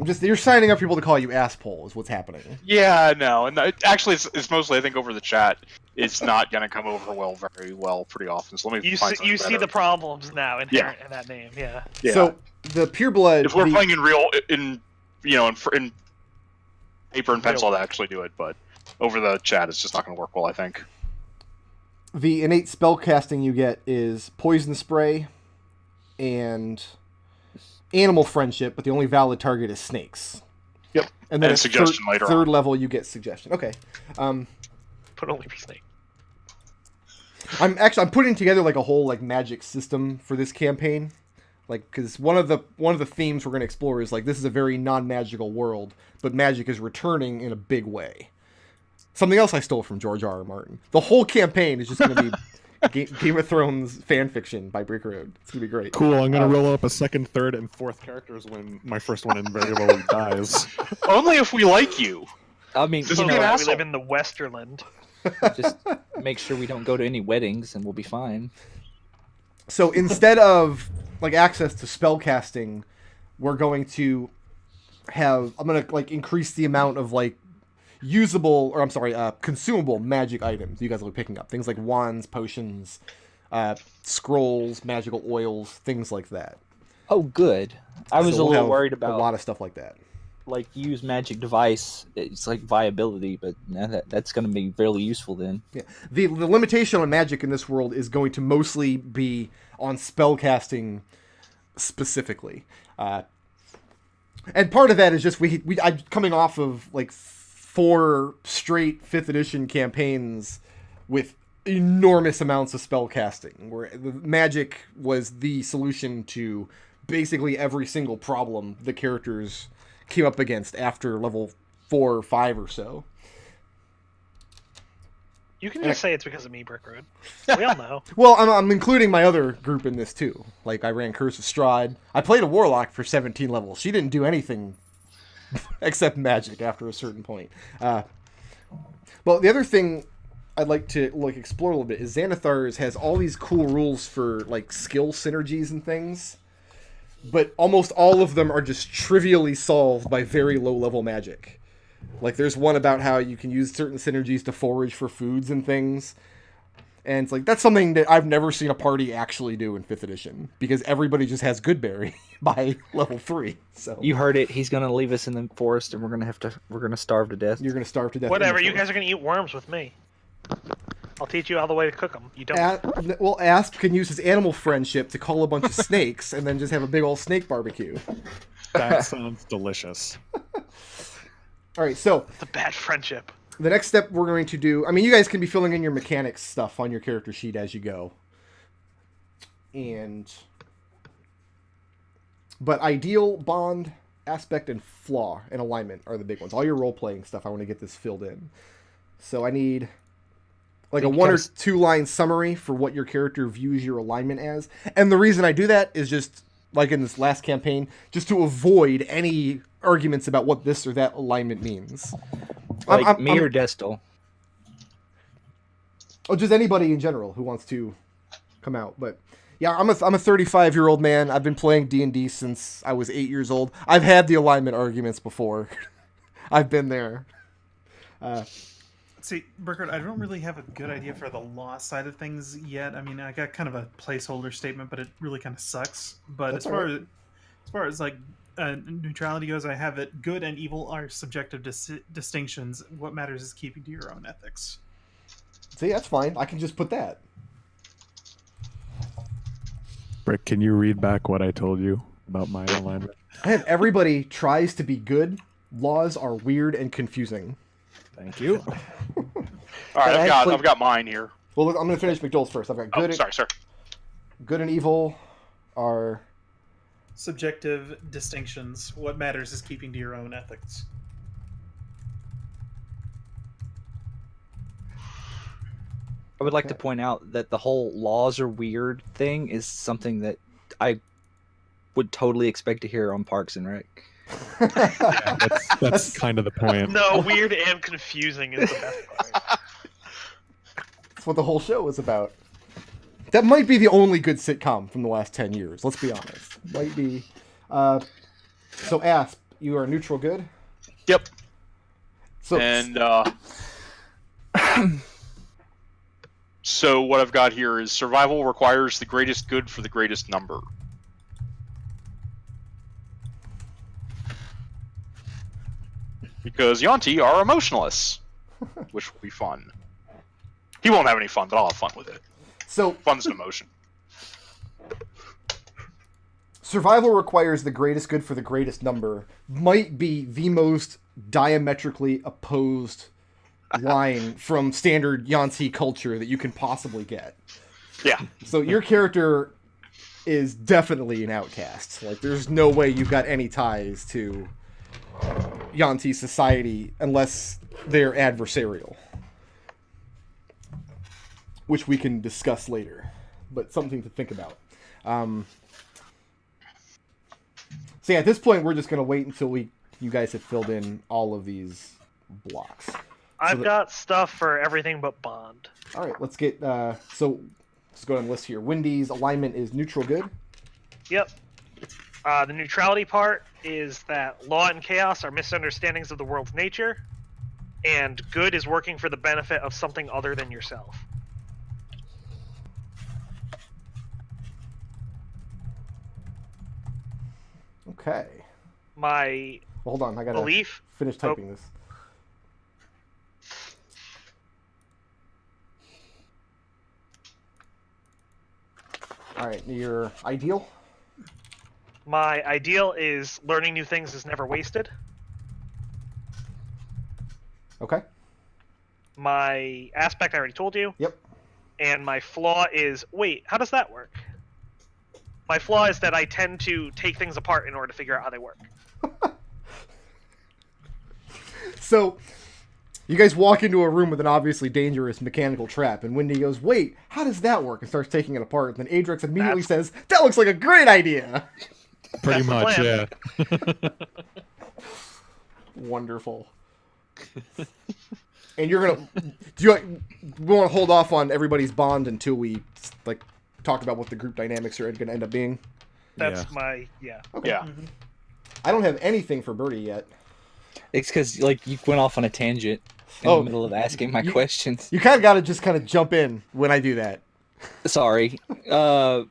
You're signing up people to call you asshole is what's happening. Yeah, no, and actually, it's mostly I think over the chat. It's not gonna come over very well pretty often. So let me find something see the problems now inherent in that name. Yeah. So the pureblood. If we're playing in paper and pencil, to actually do it, but over the chat, it's just not gonna work well. I think. The innate spellcasting you get is poison spray and animal friendship, but the only valid target is snakes. Yep. And then and suggestion later third on. level you get suggestion. Okay. But only be snake. I'm putting together like a whole like magic system for this campaign. Like, because one of the themes we're going to explore is like this is a very non-magical world, but magic is returning in a big way. Something else I stole from George R.R. Martin. The whole campaign is just going to be Game of Thrones fan fiction by Brick Road. It's gonna be great. Cool. I'm gonna roll up a second, third, and fourth characters when my first one invariably dies. Only if we like you. I mean, We live in the Westerland. just make sure we don't go to any weddings, and we'll be fine. So instead of like access to spellcasting, we're going to have. I'm gonna like increase the amount of like consumable magic items you guys will be picking up. Things like wands, potions, scrolls, magical oils, things like that. Oh, good. I was a little worried about a lot of stuff like that. Like use magic device. It's like viability, but that's going to be fairly useful then. Yeah. The limitation on magic in this world is going to mostly be on spellcasting specifically. And part of that is just I'm coming off of like 4 straight 5th edition campaigns with enormous amounts of spellcasting, where the magic was the solution to basically every single problem the characters came up against after level 4 or 5 or so. You can just say it's because of me, Brick Road. We all know. Well, I'm including my other group in this too. Like I ran Curse of Strahd. I played a warlock for 17 levels. She didn't do anything except magic after a certain point. Well, the other thing I'd like to explore a little bit is Xanathar's has all these cool rules for like skill synergies and things, but almost all of them are just trivially solved by very low level magic. Like there's one about how you can use certain synergies to forage for foods and things. And it's like, that's something that I've never seen a party actually do in 5th edition, because everybody just has Goodberry by level 3. So you heard it. He's gonna leave us in the forest, and we're gonna starve to death. You're gonna starve to death. Whatever. You guys are gonna eat worms with me. I'll teach you all the way to cook them. You don't. Well, Asp can use his animal friendship to call a bunch of snakes and then just have a big old snake barbecue. That sounds delicious. All right, so The bad friendship. the next step we're going to do, I mean, you guys can be filling in your mechanics stuff on your character sheet as you go. But ideal, bond, aspect, and flaw and alignment are the big ones. All your role-playing stuff, I want to get this filled in. So I need like a 1 or 2 line summary for what your character views your alignment as. And the reason I do that is just, like in this last campaign, just to avoid any arguments about what this or that alignment means. Like me or Destil? Oh, just anybody in general who wants to come out. But yeah, I'm a 35-year-old man. I've been playing D&D since I was 8 years old. I've had the alignment arguments before. I've been there. See, Burkhardt, I don't really have a good idea for the law side of things yet. I mean, I got kind of a placeholder statement, but it really kind of sucks. But as far as like neutrality goes, I have it. Good and evil are subjective distinctions. What matters is keeping to your own ethics. See, that's fine. I can just put that. Brick, can you read back what I told you about my alignment? I have everybody tries to be good. Laws are weird and confusing. Thank you. All right, I've got mine here. Well, I'm going to finish McDohl's first. I've got good. Sorry, sir. Good and evil are subjective distinctions. What matters is keeping to your own ethics. I would like to point out that the whole laws are weird thing is something that I would totally expect to hear on Parks and Rec. Yeah, that's kind of the point. No, weird and confusing is the best part. That's what the whole show is about. That might be the only good sitcom from the last 10 years. Let's be honest. Might be. So, Asp, you are neutral good. Yep. So And so what I've got here is survival requires the greatest good for the greatest number. Because Yuan-ti are emotionless, which will be fun. He won't have any fun, but I'll have fun with it. so Fun's an emotion. survival requires the greatest good for the greatest number might be the most diametrically opposed line from standard Yuan-ti culture that you can possibly get. Yeah. So your character is definitely an outcast. Like, there's no way you've got any ties to Yuan-ti society unless they're adversarial, which we can discuss later, but something to think about. So yeah, at this point, we're just going to wait until you guys have filled in all of these blocks. I've got stuff for everything but Bond. All right, let's get... so let's go down the list here. Wendy's alignment is neutral good. Yep. The neutrality part is that law and chaos are misunderstandings of the world's nature, and good is working for the benefit of something other than yourself. Okay. My Hold on, I got to belief... finish typing this. All right, your ideal? My ideal is learning new things is never wasted. Okay. My aspect I already told you. Yep. And my flaw is... Wait, how does that work? My flaw is that I tend to take things apart in order to figure out how they work. So, you guys walk into a room with an obviously dangerous mechanical trap, and Wendy goes, wait, how does that work? And starts taking it apart. And then Adrex immediately says, that looks like a great idea! Pretty That's the much, plan. yeah. Wonderful. And you're gonna... we want to hold off on everybody's bond until we, like, talk about what the group dynamics are going to end up being? That's my... Yeah. Okay. Yeah. I don't have anything for Birdie yet. It's because like you went off on a tangent in the middle of asking my questions. You kind of got to just kind of jump in when I do that. Sorry. No,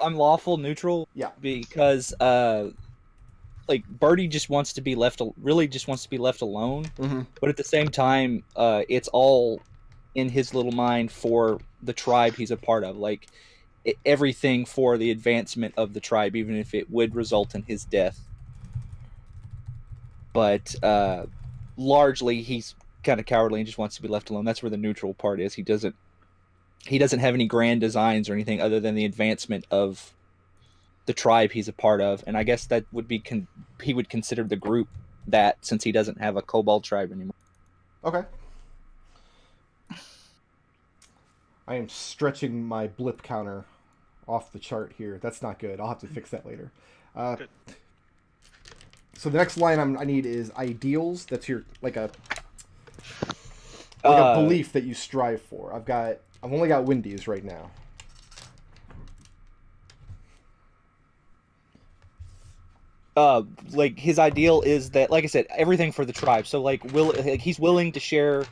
I'm lawful neutral. Yeah. Because like Birdie just wants to be left alone. Mm-hmm. But at the same time, it's all in his little mind for the tribe he's a part of. Like everything for the advancement of the tribe, even if it would result in his death. But largely, he's kind of cowardly and just wants to be left alone. That's where the neutral part is. He doesn't have any grand designs or anything other than the advancement of the tribe he's a part of. And I guess that would be he would consider the group that, since he doesn't have a Kobold tribe anymore. Okay. I am stretching my blip counter off the chart here. That's not good. I'll have to fix that later. Good. So the next line I need is ideals. That's your like a belief that you strive for. I've only got Wendy's right now. Like his ideal is that, like I said, everything for the tribe. So like he's willing to share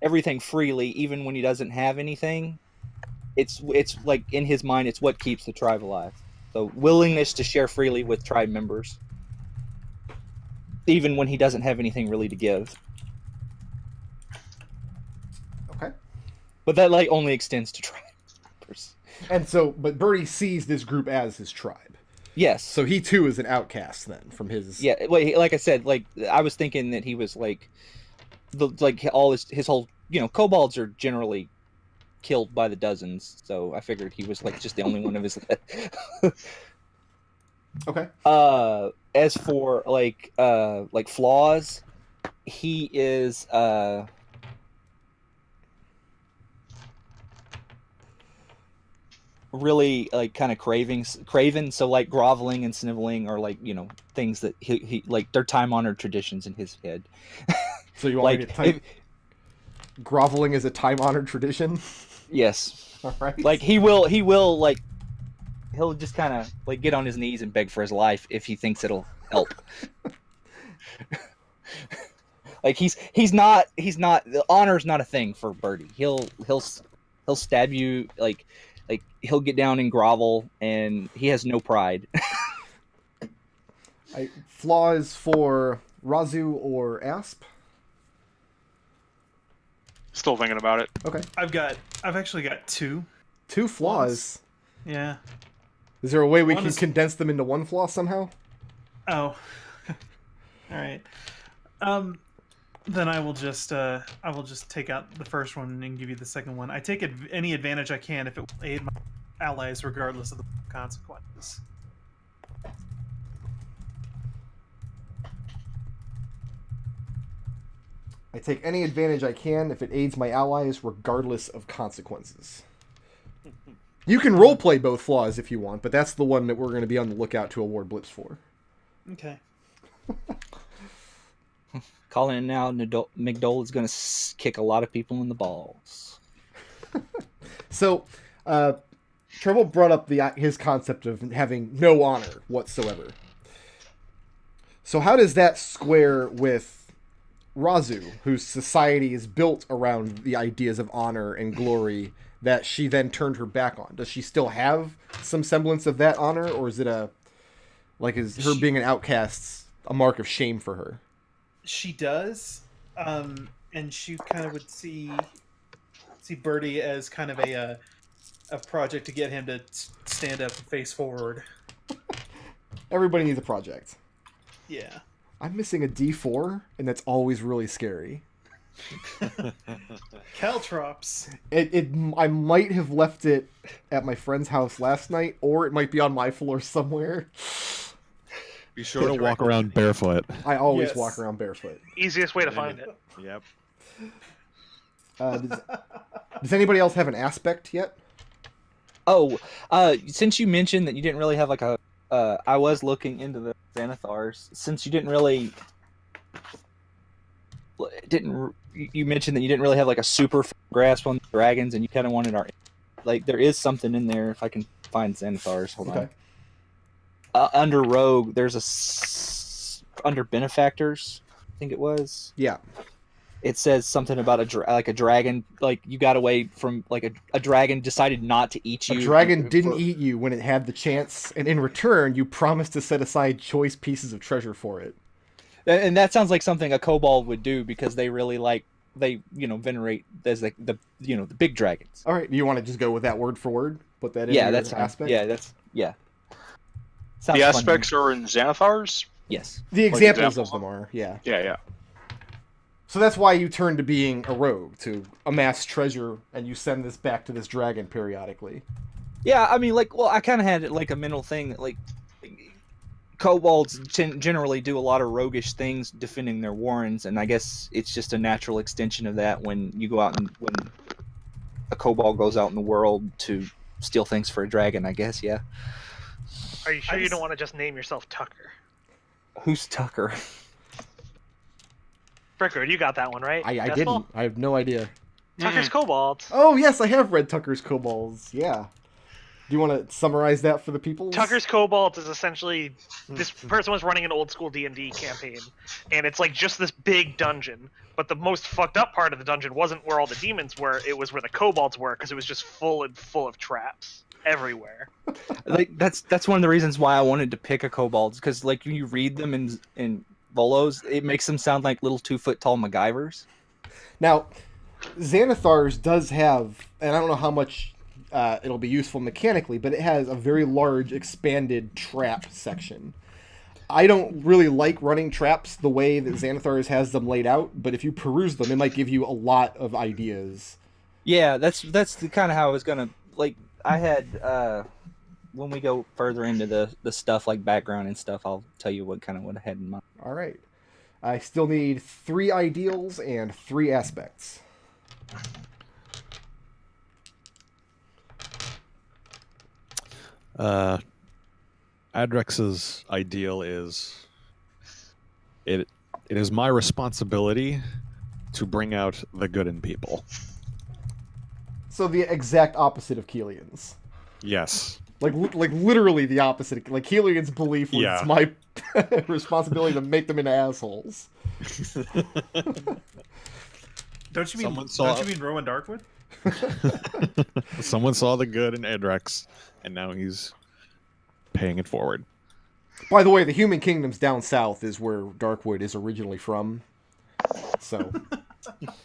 everything freely, even when he doesn't have anything. It's like in his mind, it's what keeps the tribe alive. So willingness to share freely with tribe members, even when he doesn't have anything really to give. Okay. But that like only extends to tribes. And so, but Birdie sees this group as his tribe. Yes. So he too is an outcast then from his. Yeah. Like I said, like I was thinking that he was like, all his whole, kobolds are generally killed by the dozens. So I figured he was like just the only one of his. Okay. As for like flaws, he is really like kind of craven, so like groveling and sniveling are like things that he like they're time-honored traditions in his head. So you want me like to type groveling is a time-honored tradition? Yes. All right. Like he will like he'll just kind of like get on his knees and beg for his life if he thinks it'll help. Like he's not the honor's not a thing for Birdie. He'll stab you like he'll get down and grovel, and he has no pride. Flaws for Raazu or Asp? Still thinking about it. Okay. I've actually got two. Two flaws. Yeah. Is there a way we One can is- condense them into one flaw somehow? Oh. All right. Then I will just take out the first one and give you the second one. I take any advantage I can if it will aid my allies, regardless of the consequences. I take any advantage I can if it aids my allies, regardless of consequences. You can roleplay both flaws if you want, but that's the one that we're going to be on the lookout to award blips for. Okay. Calling it now, McDohl is going to kick a lot of people in the balls. So, Treble brought up his concept of having no honor whatsoever. So how does that square with Raazu, whose society is built around the ideas of honor and glory that she then turned her back on? Does she still have some semblance of that honor, or is it is her being an outcast a mark of shame for her? She does, and she kind of would see Birdie as kind of a project to get him to stand up and face forward. Everybody needs a project. Yeah. I'm missing a D4, and that's always really scary. Caltrops. I might have left it at my friend's house last night, or it might be on my floor somewhere. Be sure to walk around barefoot. I always Yes. walk around barefoot. Easiest way to find it. Yep. Does anybody else have an aspect yet? Oh, since you mentioned that you didn't really have like a, I was looking into the Xanathars. Since you you mentioned that you didn't really have like a super grasp on dragons, and you kind of wanted there is something in there if I can find Xanathars. Hold on. Under Rogue, there's under Benefactors, I think it was. Yeah. It says something about a dragon, like you got away from a dragon decided not to eat you. A dragon didn't eat you when it had the chance, and in return, you promised to set aside choice pieces of treasure for it. And that sounds like something a kobold would do because they really venerate as the big dragons. All right, you want to just go with that word for word? Put that in your aspect? Sounds The fun. aspects are in Xanathars? Yes. The examples of them are, yeah. Yeah. So that's why you turn to being a rogue, to amass treasure, and you send this back to this dragon periodically. Yeah, I mean, I kind of had a mental thing that, kobolds generally do a lot of roguish things defending their warrens, and I guess it's just a natural extension of that when you go out and when a kobold goes out in the world to steal things for a dragon, I guess, yeah. Are you sure you don't want to just name yourself Tucker? Who's Tucker? Fricker, you got that one, right? I Destil? didn't. I have no idea. Tucker's Kobolds. Oh, yes, I have read Tucker's Kobolds. Yeah. Do you want to summarize that for the people? Tucker's Kobolds is essentially this person was running an old school D&D campaign, and it's just this big dungeon. But the most fucked up part of the dungeon wasn't where all the demons were; it was where the kobolds were, because it was just full of traps everywhere. That's one of the reasons why I wanted to pick a kobold, because when you read them in Volos, it makes them sound like little 2-foot tall MacGyvers. Now, Xanathars does have, and I don't know how much it'll be useful mechanically, but it has a very large expanded trap section. I don't really like running traps the way that Xanathars has them laid out, but if you peruse them, it might give you a lot of ideas. Yeah, that's the kind of how I was gonna I had when we go further into the stuff like background and stuff, I'll tell you what I had in mind. All right. I still need 3 ideals and 3 aspects. Adrex's ideal is it is my responsibility to bring out the good in people. So the exact opposite of Keelian's. Yes. Like literally the opposite. Like Helian's belief was Yeah. it's my responsibility to make them into assholes. Don't you mean Someone saw- don't you mean Rowan Darkwood? Someone saw the good in Adrex, and now he's paying it forward. By the way, the Human Kingdom's down south is where Darkwood is originally from. So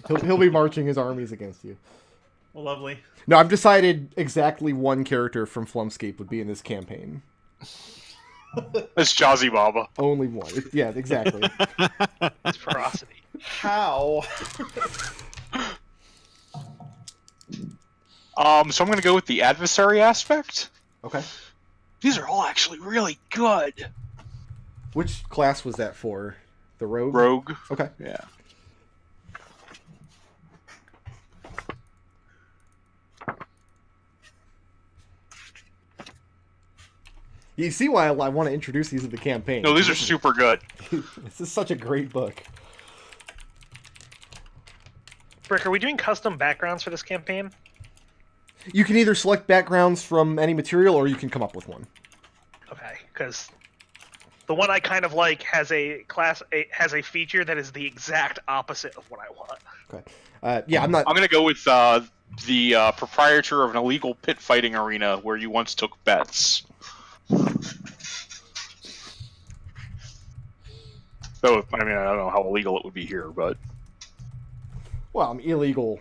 he'll be marching his armies against you. Well, lovely. No, I've decided exactly one character from Flumpscape would be in this campaign. It's Jazzy Baba. Only one. Yeah, exactly. It's ferocity. How? So I'm going to go with the adversary aspect. Okay. These are all actually really good. Which class was that for? The rogue? Rogue. Okay. Yeah. You see why I want to introduce these to the campaign. No, these are super good. This is such a great book. Brick, are we doing custom backgrounds for this campaign? You can either select backgrounds from any material, or you can come up with one. Okay, because the one I kind of like has a feature that is the exact opposite of what I want. Okay. Yeah, I'm not... I'm going to go with the proprietor of an illegal pit fighting arena where you once took bets. So, I mean, I don't know how illegal it would be here, but Well, I'm illegal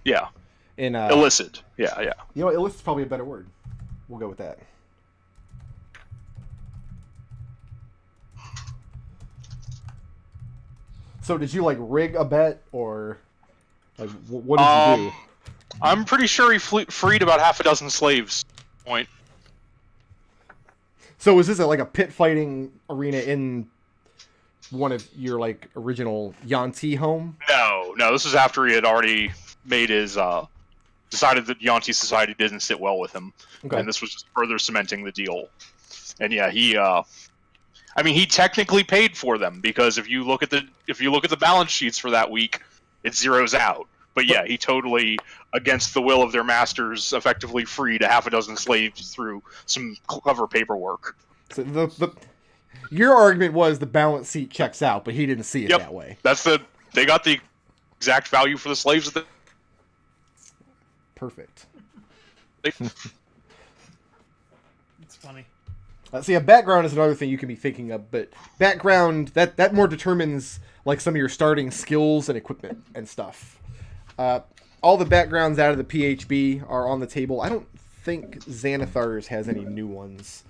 yeah, in... illicit. Yeah, yeah. You know, illicit's probably a better word. We'll go with that. So did you, like, rig a bet, or... Like, what did you do? I'm pretty sure he freed about half a dozen slaves. Point. So is this like a pit fighting arena in one of your, like, original Yuan-ti home? No, this is after he had already made his decided that Yuan-ti society didn't sit well with him, Okay. and this was just further cementing the deal. And yeah, he technically paid for them, because if you look at the balance sheets for that week, it zeroes out. But yeah, he totally, against the will of their masters, effectively freed a half a dozen slaves through some clever paperwork. So your argument was the balance sheet checks out, but he didn't see it Yep. that way. They got the exact value for the slaves that Perfect. It's funny. See, a background is another thing you can be thinking of, but background, that more determines, like, some of your starting skills and equipment and stuff. All the backgrounds out of the PHB are on the table. I don't think Xanathar's has any new ones.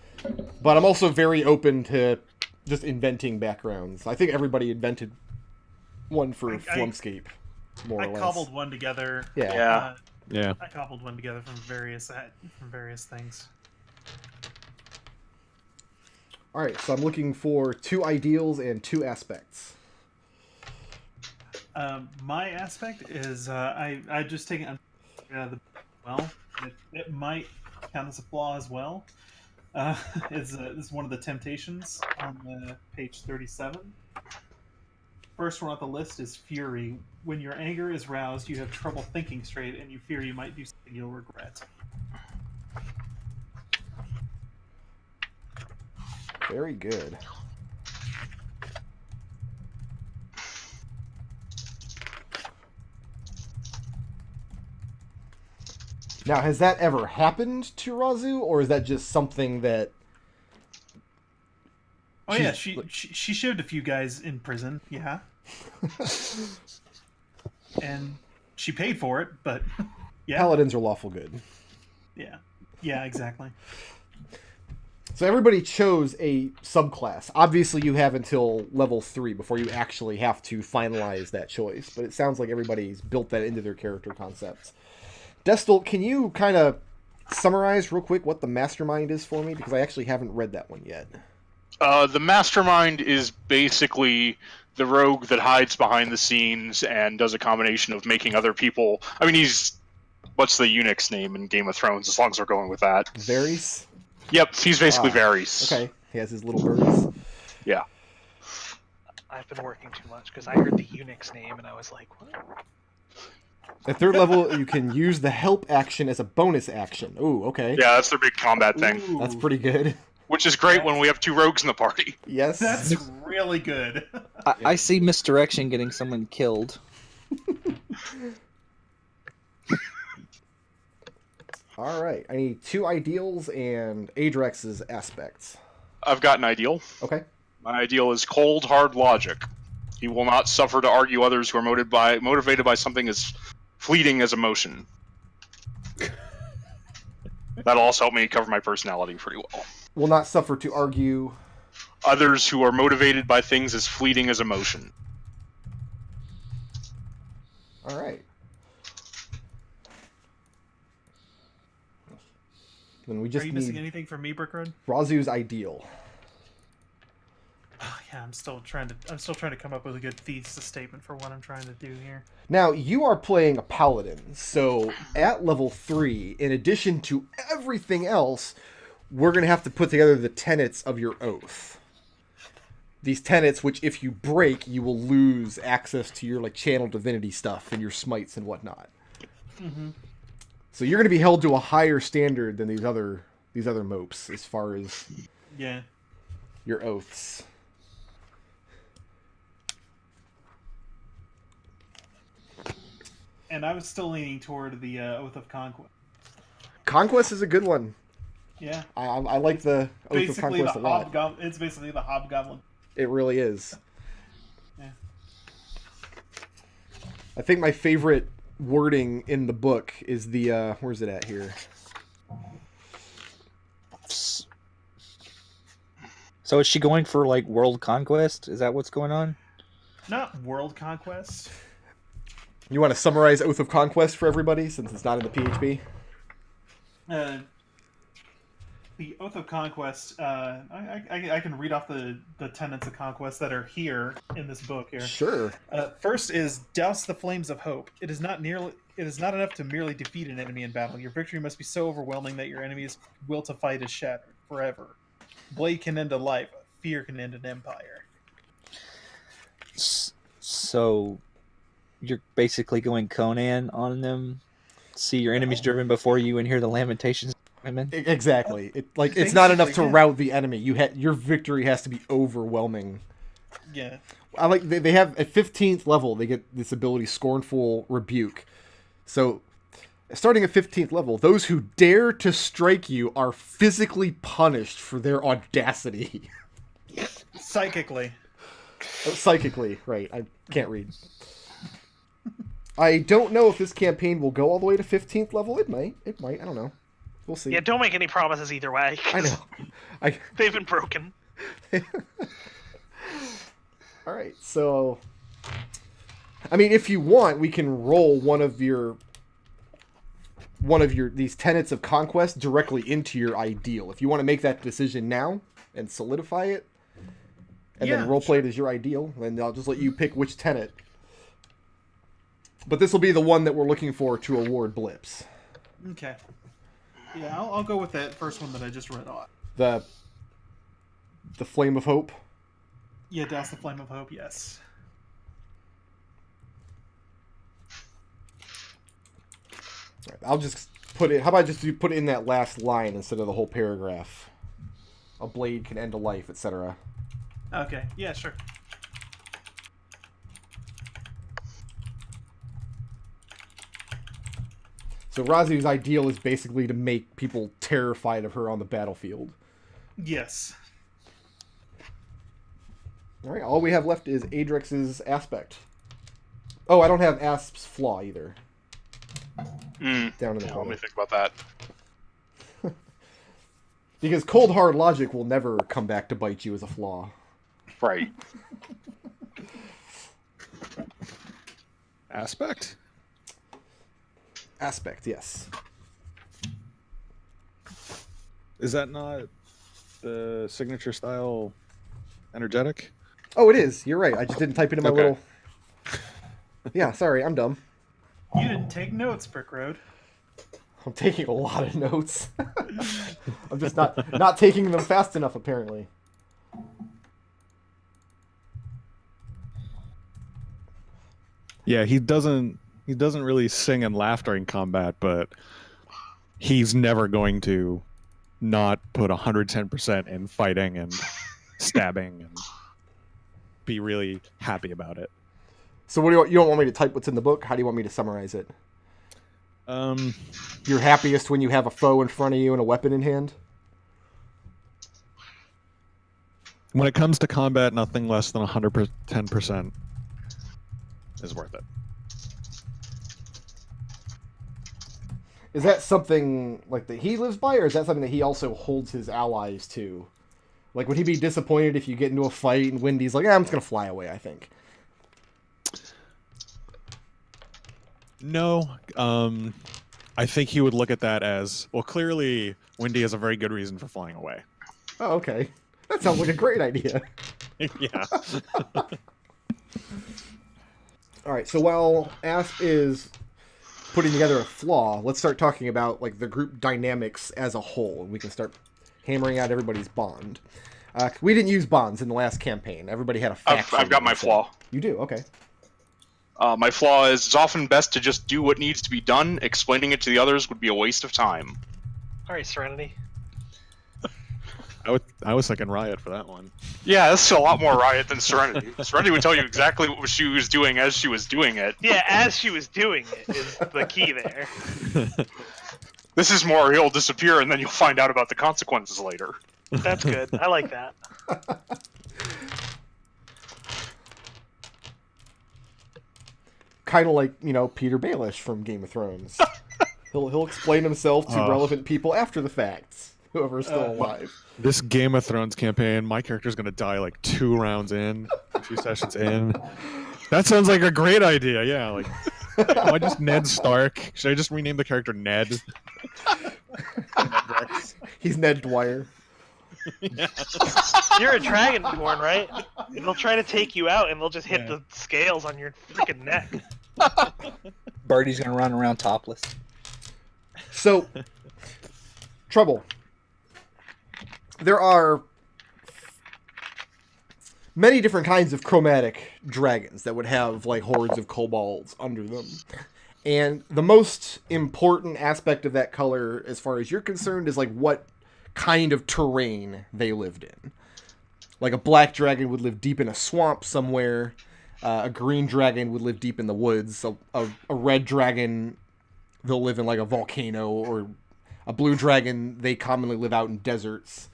But I'm also very open to just inventing backgrounds. I think everybody invented one for Flumpscape, more or less. I cobbled one together. Yeah. Yeah. I cobbled one together from various things. Alright, so I'm looking for 2 ideals and 2 aspects. My aspect is I just taken it might count as a flaw as well. It's one of the temptations on page 37. First one on the list is fury. When your anger is roused, you have trouble thinking straight, and you fear you might do something you'll regret. Very good. Now, has that ever happened to Raazu, or is that just something that... Oh yeah, she shoved a few guys in prison, yeah. And she paid for it, but yeah. Paladins are lawful good. Yeah, exactly. So everybody chose a subclass. Obviously, you have until level 3 before you actually have to finalize that choice, but it sounds like everybody's built that into their character concepts. Destil, can you kind of summarize real quick what the mastermind is for me? Because I actually haven't read that one yet. The mastermind is basically the rogue that hides behind the scenes and does a combination of making other people... I mean, what's the eunuch's name in Game of Thrones, as long as we're going with that? Varys? Yep, he's basically Varys. Okay, he has his little birds. Yeah. I've been working too much because I heard the eunuch's name and I was like, what? At third level, you can use the help action as a bonus action. Ooh, okay. Yeah, that's their big combat thing, Ooh, That's pretty good. which is great when we have 2 rogues in the party. Yes. that's really good. I see misdirection getting someone killed. All right. I need 2 ideals and Adrex's aspects. I've got an ideal. Okay. My ideal is cold, hard logic. He will not suffer to argue others who are motivated by something as fleeting as emotion. That'll also help me cover my personality pretty well. Will not suffer to argue. Others who are motivated by things as fleeting as emotion. All right. Then we Are just you missing need anything from me, Brickroad? Raazu's ideal. Oh, yeah, I'm still trying to come up with a good thesis statement for what I'm trying to do here. Now, you are playing a Paladin, so at level 3, in addition to everything else, we're going to have to put together the tenets of your oath. These tenets, which if you break, you will lose access to your like channel divinity stuff and your smites and whatnot. Mm-hmm. So you're going to be held to a higher standard than these other mopes as far as Yeah. your oaths. And I was still leaning toward the Oath of Conquest. Conquest is a good one. Yeah. I like the Oath of Basically, Conquest a lot. It's basically the Hobgoblin. It really is. Yeah. I think my favorite wording in the book is the where's it at here? So is she going for like world conquest? Is that what's going on? Not World Conquest. You want to summarize Oath of Conquest for everybody since it's not in the PHP? The Oath of Conquest. I can read off the tenets of conquest that are here in this book here. Sure. First is douse the flames of hope. It is not enough to merely defeat an enemy in battle. Your victory must be so overwhelming that your enemy's will to fight is shattered forever. Blade can end a life. Fear can end an empire. So you're basically going Conan on them. See your enemies driven before you and hear the lamentations of women. Exactly. It's not enough to yeah. rout the enemy. Your victory has to be overwhelming. Yeah. I like they have at 15th level they get this ability Scornful Rebuke. So starting at 15th level, those who dare to strike you are physically punished for their audacity. Psychically. Psychically, right. I can't read. I don't know if this campaign will go all the way to 15th level. It might. I don't know. We'll see. Yeah, don't make any promises either way. I know. They've been broken. All right. So, I mean, if you want, we can roll one of your these tenets of conquest directly into your ideal. If you want to make that decision now and solidify it, and then roleplay it as your ideal, then I'll just let you pick which tenet. But this will be the one that we're looking for to award blips. Okay. Yeah, I'll go with that first one that I just read off. The Flame of Hope. Yeah, douse the flame of hope. Yes. Right, I'll just put it. How about just put it in that last line instead of the whole paragraph? A blade can end a life, etc. Okay. Yeah, sure. So Raazu's ideal is basically to make people terrified of her on the battlefield. Yes. All right. All we have left is Adrex's aspect. Oh, I don't have Asp's flaw either. Down in the Let corner. me think about that. Because cold hard logic will never come back to bite you as a flaw. Right. Aspect? Aspect, yes. Is that not the signature style energetic? Oh, it is. You're right. I just didn't type it in my Okay. little... Yeah, sorry. I'm dumb. You didn't take notes, Brick Road. I'm taking a lot of notes. I'm just not taking them fast enough, apparently. Yeah, he doesn't He doesn't really sing and laugh during combat, but he's never going to not put 110% in fighting and stabbing and be really happy about it. So what do you don't want me to type what's in the book? How do you want me to summarize it? You're happiest when you have a foe in front of you and a weapon in hand? When it comes to combat, nothing less than 110% is worth it. Is that something like that he lives by, or is that something that he also holds his allies to? Like, would he be disappointed if you get into a fight and Wendy's like, I'm just going to fly away, I think? No. I think he would look at that as, well, clearly Wendy has a very good reason for flying away. Oh, okay. That sounds like a great idea. Yeah. All right, so while Asp is putting together a flaw, let's start talking about like the group dynamics as a whole, and we can start hammering out everybody's bond. We didn't use bonds in the last campaign. Everybody had a faction. I've got my flaw. You do? Okay. My flaw is it's often best to just do what needs to be done. Explaining it to the others would be a waste of time. All right, Serenity. I was thinking Riot for that one. Yeah, that's a lot more Riot than Serenity. Serenity would tell you exactly what she was doing as she was doing it. Yeah, as she was doing it is the key there. This is more he'll disappear and then you'll find out about the consequences later. That's good. I like that. Kind of like, Peter Baelish from Game of Thrones. He'll explain himself to relevant people after the facts, whoever's still alive. This Game of Thrones campaign, my character's going to die like 2 rounds in, 2 sessions in. That sounds like a great idea, yeah. Like, am I just Ned Stark? Should I just rename the character Ned? He's Ned Dwyer. Yeah. You're a Dragonborn, right? They'll try to take you out, and they'll just hit the scales on your freaking neck. Birdie's gonna run around topless. So, Treble. There are many different kinds of chromatic dragons that would have like hordes of kobolds under them. And the most important aspect of that color, as far as you're concerned, is like what kind of terrain they lived in. Like a black dragon would live deep in a swamp somewhere. A green dragon would live deep in the woods. A red dragon, they'll live in like a volcano. Or a blue dragon, they commonly live out in deserts.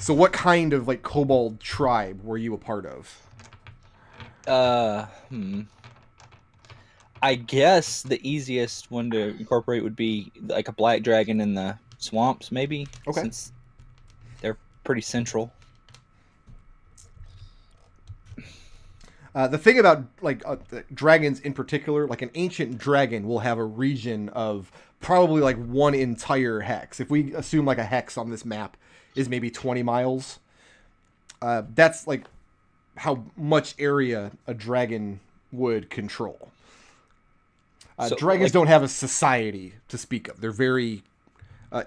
So what kind of like kobold tribe were you a part of? I guess the easiest one to incorporate would be like a black dragon in the swamps, maybe. Okay. Since they're pretty central. The thing about like the dragons in particular, like an ancient dragon will have a region of probably like one entire hex. If we assume like a hex on this map is maybe 20 miles, that's like how much area a dragon would control. So, Dragons don't have a society to speak of. They're very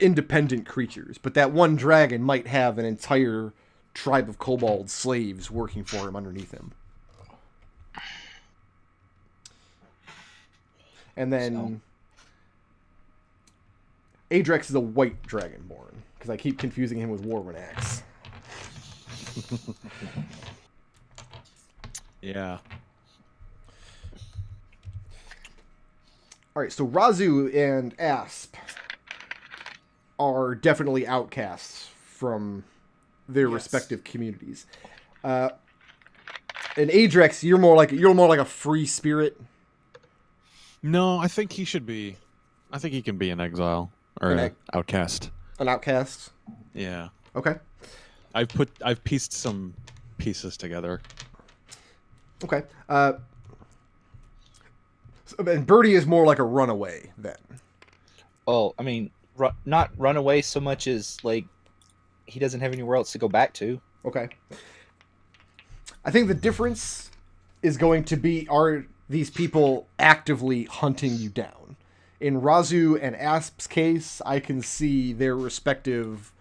independent creatures. But that one dragon might have an entire tribe of kobold slaves working for him underneath him. And then Adrex is a white dragonborn, because I keep confusing him with Warwinax. Yeah. All right, so Raazu and Asp are definitely outcasts from their respective communities. And Adrex, you're more like a free spirit. No, I think he should be. I think he can be an exile or an outcast. An outcast. Yeah. Okay. I've pieced some pieces together. Okay. And Birdie is more like a runaway then. Oh, I mean, not run away so much as like he doesn't have anywhere else to go back to. Okay. I think the difference is going to be, are these people actively hunting you down? In Raazu and Asp's case, I can see their respective,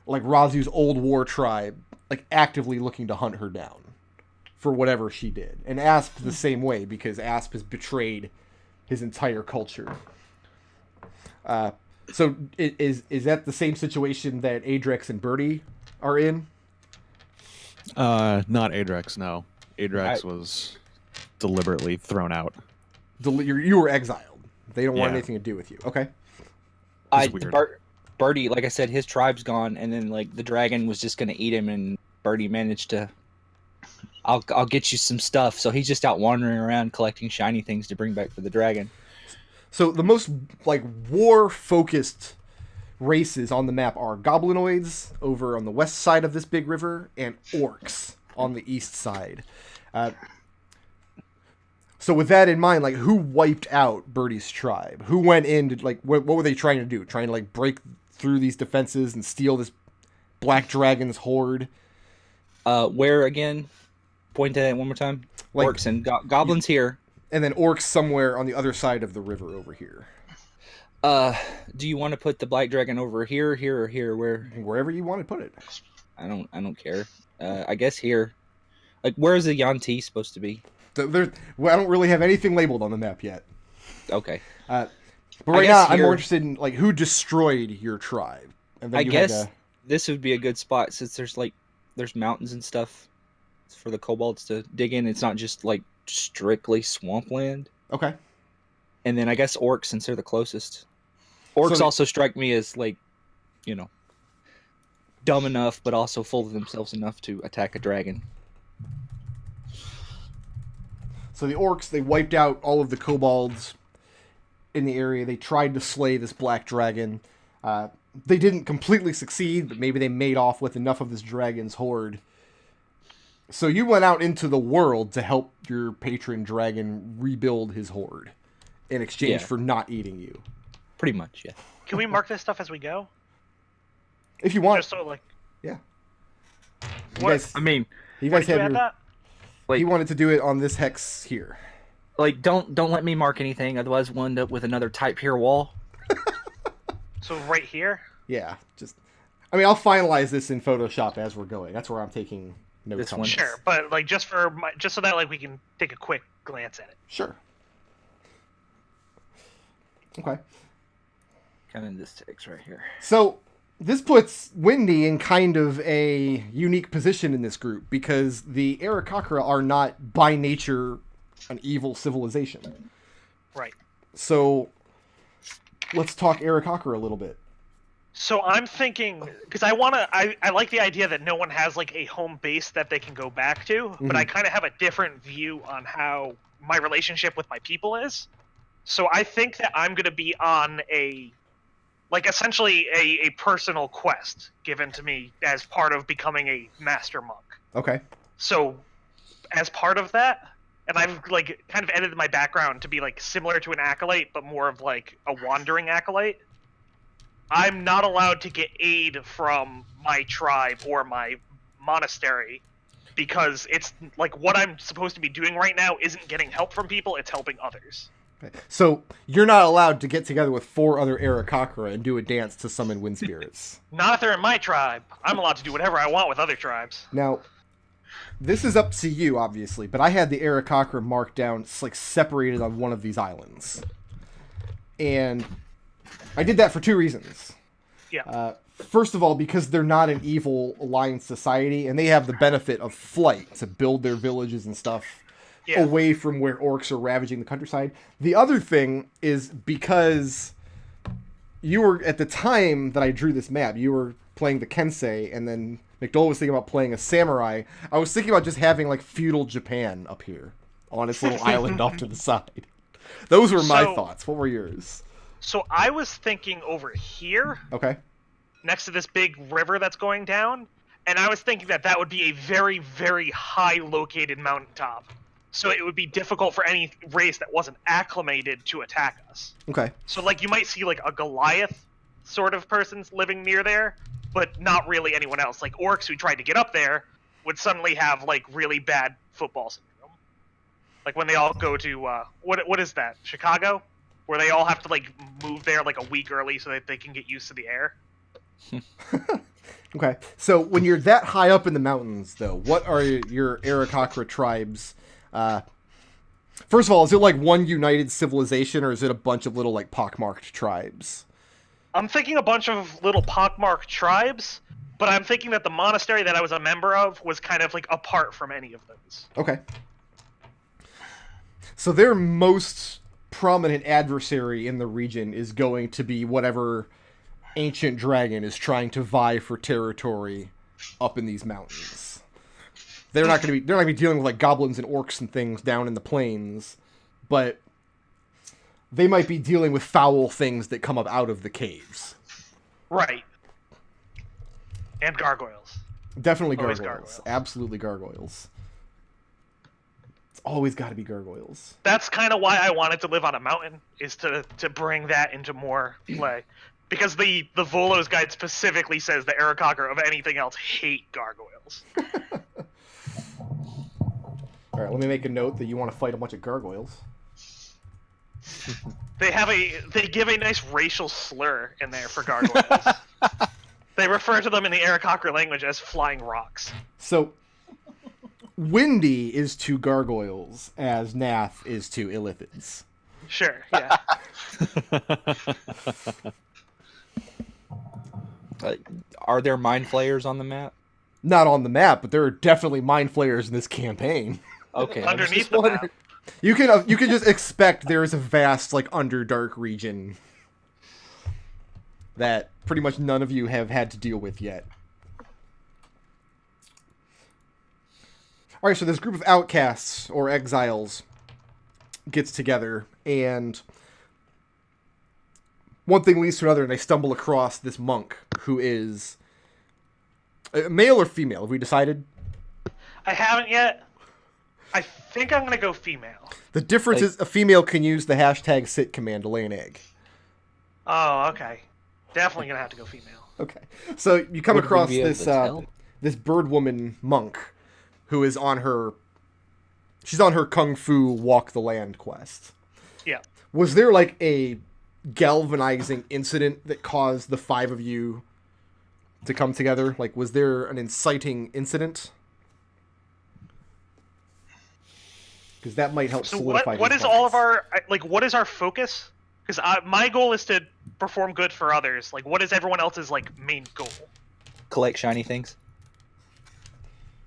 like Razu's old war tribe, like actively looking to hunt her down for whatever she did. And Asp the same way, because Asp has betrayed his entire culture. So is that the same situation that Adrex and Birdie are in? Not Adrex, no. Adrex was deliberately thrown out. You were exiled. They don't want Yeah. anything to do with you. Okay. Weird. Birdie, like I said, his tribe's gone, and then like the dragon was just gonna eat him, and Birdie managed to. I'll get you some stuff. So he's just out wandering around collecting shiny things to bring back for the dragon. So the most like war-focused races on the map are goblinoids over on the west side of this big river, and orcs on the east side. So with that in mind, like, who wiped out Birdie's tribe? Who went in to, like, what were they trying to do? Trying to, like, break through these defenses and steal this black dragon's horde? Where again? Point to that one more time. Like, Orcs and goblins here. And then orcs somewhere on the other side of the river over here. Do you want to put the black dragon over here, or here? Wherever you want to put it. I don't care. I guess here. Like, where is the Yuan-ti supposed to be? Well, I don't really have anything labeled on the map yet. Okay. But right now, I'm more interested in, like, who destroyed your tribe. And then I guess this would be a good spot since there's mountains and stuff for the kobolds to dig in. It's not just, like, strictly swampland. Okay. And then I guess orcs, since they're the closest. Orcs also strike me as, like, you know, dumb enough, but also full of themselves enough to attack a dragon. So the orcs, they wiped out all of the kobolds in the area. They tried to slay this black dragon. They didn't completely succeed, but maybe they made off with enough of this dragon's horde. So you went out into the world to help your patron dragon rebuild his horde in exchange for not eating you. Pretty much, yeah. Can we mark this stuff as we go? If you want. Just so, like, Yeah. What? You guys, I mean, you where guys did you have add your... that? He wanted to do it on this hex here. like, don't let me mark anything, otherwise we'll end up with another type here wall. So right here? Yeah, I'll finalize this in Photoshop as we're going. That's where I'm taking notes This on one? this. Sure, but like just so that like we can take a quick glance at it. Sure. Okay. Kind of this text right here. So this puts Windy in kind of a unique position in this group because the Aarakocra are not by nature an evil civilization. Right. So let's talk Aarakocra a little bit. So I'm thinking, because I like the idea that no one has like a home base that they can go back to, but I kind of have a different view on how my relationship with my people is. So I think that I'm going to be on essentially a personal quest given to me as part of becoming a master monk. Okay. So as part of that, and I've like kind of edited my background to be like similar to an acolyte, but more of like a wandering acolyte. I'm not allowed to get aid from my tribe or my monastery because it's like what I'm supposed to be doing right now isn't getting help from people, it's helping others. Okay. So you're not allowed to get together with 4 other Aarakocra and do a dance to summon wind spirits. Not if they're in my tribe. I'm allowed to do whatever I want with other tribes. Now, this is up to you, obviously, but I had the Aarakocra marked down, like, separated on one of these islands. And I did that for 2 reasons. Yeah. First of all, because they're not an evil alliance society, and they have the benefit of flight to build their villages and stuff away from where orcs are ravaging the countryside. The other thing is because you were, at the time that I drew this map, you were playing the Kensei, and then McDohl was thinking about playing a samurai. I was thinking about just having, like, feudal Japan up here on its little island off to the side. Those were my thoughts. What were yours? So I was thinking over here, Okay. next to this big river that's going down, and I was thinking that would be a very, very high located mountaintop. So it would be difficult for any race that wasn't acclimated to attack us. Okay. So like you might see like a Goliath sort of person living near there, but not really anyone else. Like orcs who tried to get up there would suddenly have like really bad football syndrome. Like when they all go to what is that? Chicago? Where they all have to like move there like a week early so that they can get used to the air. Okay, so when you're that high up in the mountains, though, what are your Aarakocra tribes? First of all, is it like one united civilization, or is it a bunch of little like pockmarked tribes? I'm thinking a bunch of little pockmarked tribes, but I'm thinking that the monastery that I was a member of was kind of like apart from any of those. Okay. So their most prominent adversary in the region is going to be whatever ancient dragon is trying to vie for territory up in these mountains. They're not going to be dealing with like goblins and orcs and things down in the plains, but they might be dealing with foul things that come up out of the caves. Right. And gargoyles. Definitely Always gargoyles. gargoyles. Absolutely gargoyles. It's always got to be gargoyles. That's kind of why I wanted to live on a mountain, is to bring that into more play. Because the Volo's guide specifically says the Aarakocra of anything else hate gargoyles. All right, let me make a note that you want to fight a bunch of gargoyles. They give a nice racial slur in there for gargoyles. They refer to them in the Aarakocra language as flying rocks. So, Windy is to gargoyles as Nath is to illithids. Sure, yeah. Are there mind flayers on the map? Not on the map, but there are definitely mind flayers in this campaign. Okay. Underneath the map. You can just expect there is a vast like Underdark region that pretty much none of you have had to deal with yet. All right, so this group of outcasts or exiles gets together, and one thing leads to another, and they stumble across this monk who is male or female. Have we decided? I haven't yet. I think I'm going to go female. The difference is a female can use the hashtag sit command to lay an egg. Oh, okay. Definitely going to have to go female. Okay. So you come Would we across be able this to tell? this bird woman monk who is on her kung fu walk the land quest. Yeah. Was there like a galvanizing incident that caused the five of you to come together? Like, was there an inciting incident? Because that might help So solidify. what these is all of plans. our what is our focus? Because my goal is to perform good for others. Like, what is everyone else's like main goal? Collect shiny things.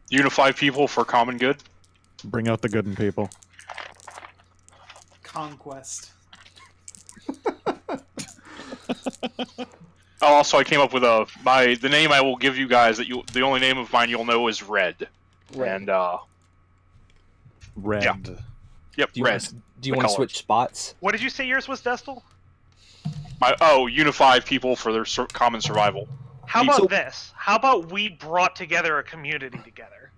Unify people for common good. Bring out the good in people. Conquest. Oh, also, I came up with the name I will give you guys the only name of mine you'll know is Red. And Red. Yeah. Yep, Do you Red. want The to color. switch spots? What did you say yours was, Destil? Unify people for their common survival. How about So- this? How about we brought together a community together?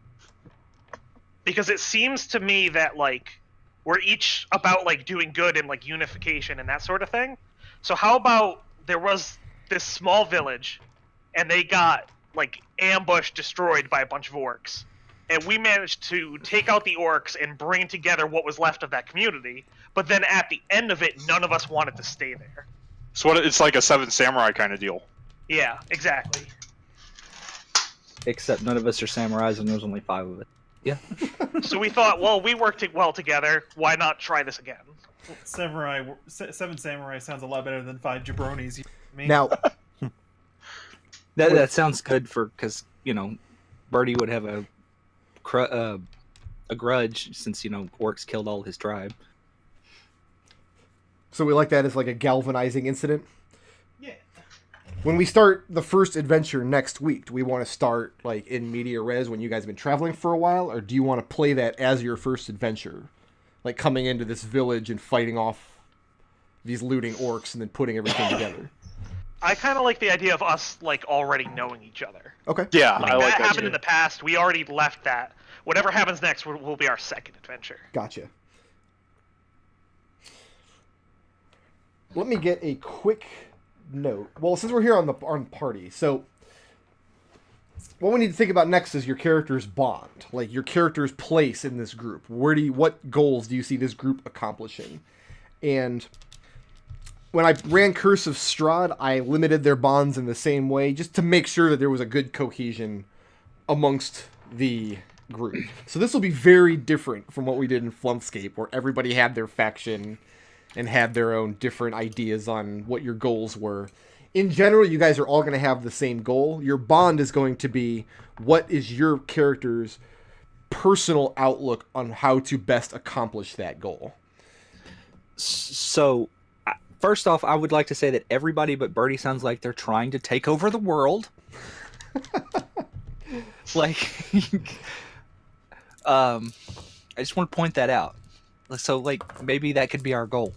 Because it seems to me that like we're each about like doing good and like unification and that sort of thing. So how about there was this small village and they got like ambushed, destroyed by a bunch of orcs. And we managed to take out the orcs and bring together what was left of that community. But then at the end of it, none of us wanted to stay there. So it's like a Seven Samurai kind of deal. Yeah, exactly. Except none of us are samurais and there's only 5 of us. Yeah. So we thought, well, we worked well together. Why not try this again? Seven Samurai sounds a lot better than 5 jabronis. Now, That sounds good because, Birdie would have a grudge since, orcs killed all his tribe. so we like that as like a galvanizing incident. Yeah. When we start the first adventure next week, do we want to start like in media res when you guys have been traveling for a while, or do you want to play that as your first adventure, like coming into this village and fighting off these looting orcs and then putting everything together? I kind of like the idea of us like already knowing each other. Okay. Yeah, Like, I like that that happened too. in the past. We already left that. Whatever happens next will be our second adventure. Gotcha. Let me get a quick note. Well, since we're here on the party, so what we need to think about next is your character's bond, like your character's place in this group. What goals do you see this group accomplishing? And when I ran Curse of Strahd, I limited their bonds in the same way, just to make sure that there was a good cohesion amongst the group. So this will be very different from what we did in Flumphscape, where everybody had their faction and had their own different ideas on what your goals were. In general, you guys are all going to have the same goal. Your bond is going to be what is your character's personal outlook on how to best accomplish that goal. So, first off, I would like to say that everybody but Birdie sounds like they're trying to take over the world. Like, I just want to point that out. So, like, maybe that could be our goal.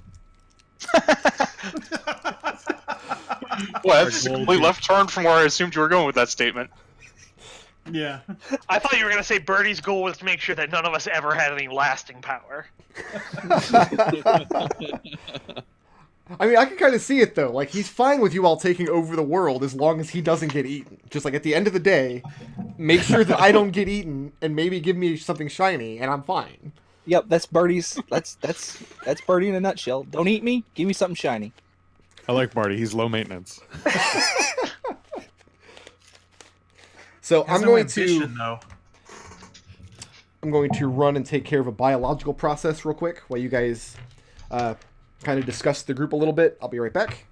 Well, that's a complete left turn from where I assumed you were going with that statement. Yeah. I thought you were going to say Birdie's goal was to make sure that none of us ever had any lasting power. I mean, I can kind of see it, though. Like, he's fine with you all taking over the world as long as he doesn't get eaten. Just like, at the end of the day, make sure that I don't get eaten and maybe give me something shiny, and I'm fine. Yep, that's Birdie's. That's Birdie in a nutshell. Don't eat me. Give me something shiny. I like Birdie. He's low maintenance. So Has I'm no going ambition, to though. I'm going to run and take care of a biological process real quick while you guys kind of discuss the group a little bit. I'll be right back,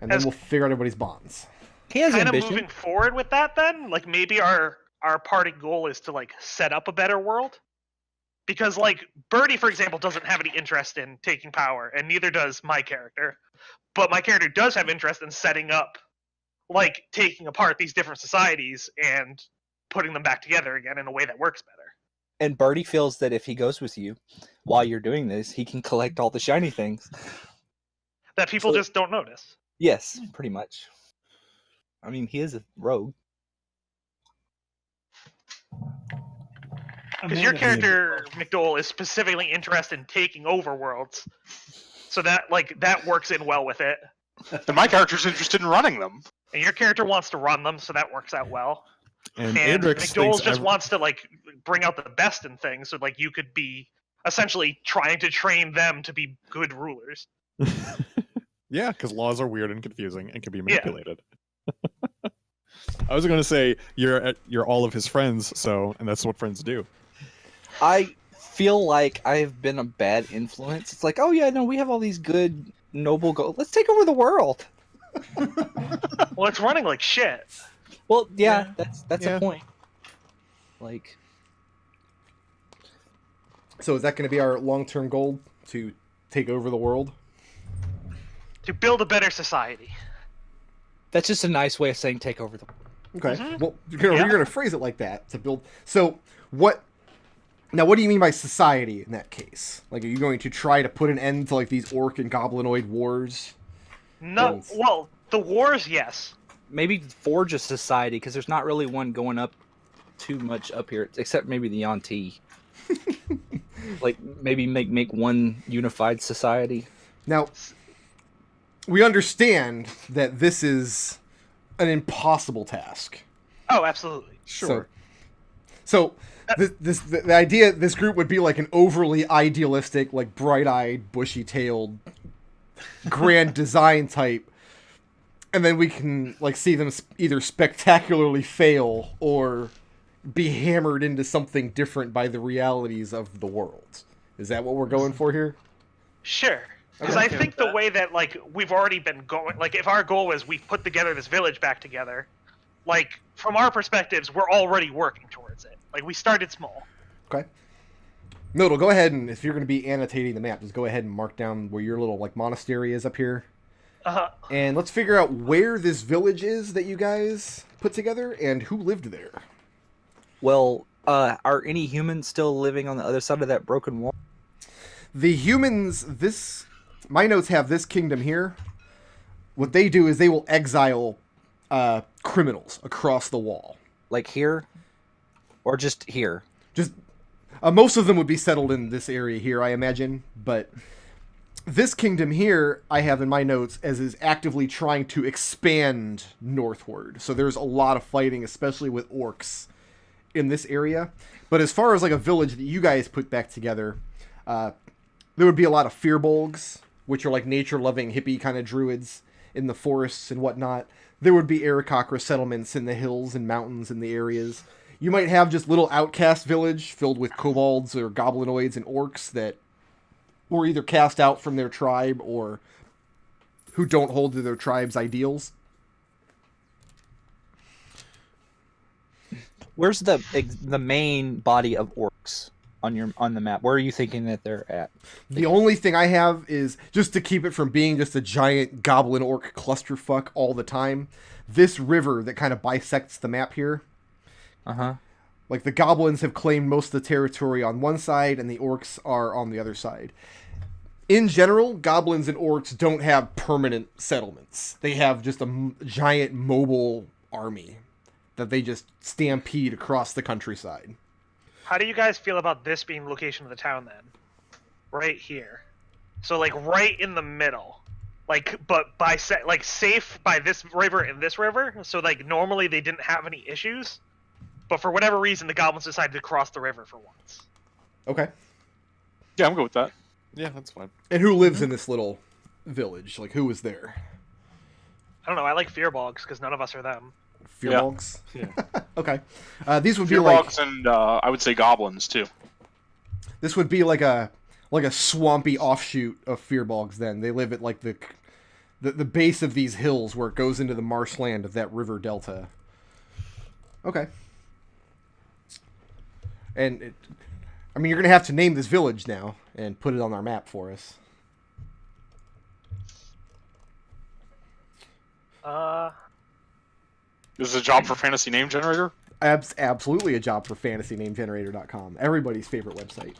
and then we'll figure out everybody's bonds. He has Kind of ambition. moving forward with that, then, like maybe our party goal is to like set up a better world, because like Birdie, for example, doesn't have any interest in taking power, and neither does my character. But my character does have interest in setting up, like taking apart these different societies and putting them back together again in a way that works better. And Birdie feels that if he goes with you while you're doing this, he can collect all the shiny things. That people just don't notice. Yes, pretty much. I mean, he is a rogue. Because your character, McDohl, is specifically interested in taking over worlds. So that works in well with it. And my character's interested in running them. And your character wants to run them, so that works out well. And And Adrex McDohl thinks just wants to like bring out the best in things, so like you could be essentially trying to train them to be good rulers. Yeah, because laws are weird and confusing and can be manipulated. I was going to say you're all of his friends, and that's what friends do. I feel like I've been a bad influence. It's like, oh yeah, no, we have all these good, noble goals. Let's take over the world. Well, it's running like shit. Well, yeah. that's Yeah. a point. Like, So is that going to be our long-term goal, to take over the world? To build a better society. that's just a nice way of saying take over the world. Okay. Mhm. Well, you're going to phrase it like that, to build. So what do you mean by society in that case? Like, are you going to try to put an end to like these orc and goblinoid wars? No, Yes. well, the wars, yes. Maybe forge a society, because there's not really one going up too much up here, except maybe the Yuan-ti. Like, maybe make one unified society. Now, we understand that this is an impossible task. Oh, absolutely. So the idea this group would be like an overly idealistic, like bright-eyed, bushy-tailed, grand design type, and then we can like see them either spectacularly fail or be hammered into something different by the realities of the world. Is that what we're going for here? Sure. Because I'm I okay think with the that. way that, like, we've already been going, like, if our goal is we've put together this village back together, like, from our perspectives, we're already working towards it. Like, we started small. Okay. Nodal, go ahead, and if you're going to be annotating the map, just go ahead and mark down where your little like monastery is up here. And let's figure out where this village is that you guys put together and who lived there. Well, are any humans still living on the other side of that broken wall? The humans, my notes have this kingdom here. What they do is they will exile criminals across the wall. Like here? Or just here? Just most of them would be settled in this area here, I imagine. But this kingdom here, I have in my notes as is actively trying to expand northward. So there's a lot of fighting, especially with orcs in this area. But as far as like a village that you guys put back together, there would be a lot of firbolgs, which are like nature-loving hippie kind of druids in the forests and whatnot. There would be Aarakocra settlements in the hills and mountains in the areas. You might have just little outcast village filled with kobolds or goblinoids and orcs that were either cast out from their tribe or who don't hold to their tribe's ideals. Where's the main body of orcs on the map? Where are you thinking that they're at? The only thing I have is, just to keep it from being just a giant goblin orc clusterfuck all the time, this river that kind of bisects the map here. Uh-huh. Like, the goblins have claimed most of the territory on one side, and the orcs are on the other side. In general, goblins and orcs don't have permanent settlements. They have just a giant mobile army that they just stampede across the countryside. How do you guys feel about this being the location of the town then? Right here. So like right in the middle. Like but safe by this river and this river. So like normally they didn't have any issues. But for whatever reason the goblins decided to cross the river for once. Okay. Yeah, I'm good with that. Yeah, that's fine. And who lives in this little village? Like, who is there? I don't know, I like fearbogs because none of us are them. Fearbogs? Yeah. Okay. These would be like... Fearbogs and I would say goblins too. This would be like a swampy offshoot of Fearbogs then. They live at like the base of these hills where it goes into the marshland of that river delta. Okay. And you're going to have to name this village now and put it on our map for us. This is a job for Fantasy Name Generator? Absolutely a job for FantasyNameGenerator.com. Everybody's favorite website.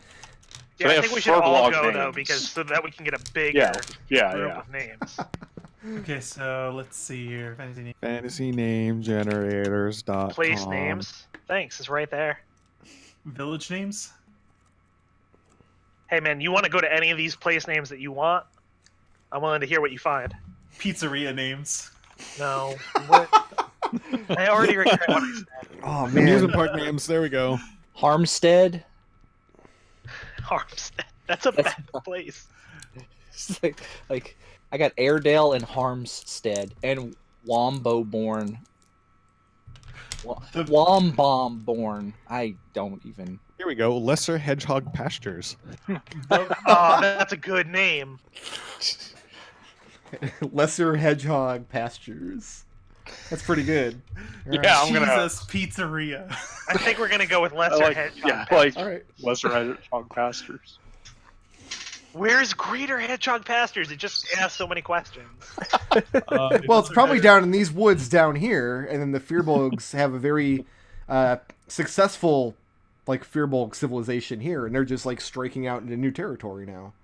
Yeah, they I have think we should all Furbolg go names. though, because so that we can get a bigger group of names. Okay, so let's see here. FantasyNameGenerators.com. Place names. Thanks, it's right there. Village names? Hey man, you want to go to any of these place names that you want? I'm willing to hear what you find. Pizzeria names. No. What? I already regret what I said. Oh, man. Amusement park names. There we go. Harmstead. Harmstead. That's a bad place. It's like I got Airedale and Harmstead and Womboborn. Wombomborn. I don't even. Here we go. Lesser Hedgehog Pastures. Oh, that's a good name. Lesser Hedgehog Pastures. That's pretty good. Yeah, I'm gonna. Jesus Pizzeria. I think we're gonna go with Lesser Hedgehog. Yeah, like All right. Lesser Hedgehog Pastures. Where's Greater Hedgehog Pastures? It just asks so many questions. Well, it's probably down in these woods down here, and then the Fearbolgs have a very successful, like, Fearbolg civilization here, and they're just, like, striking out into new territory now.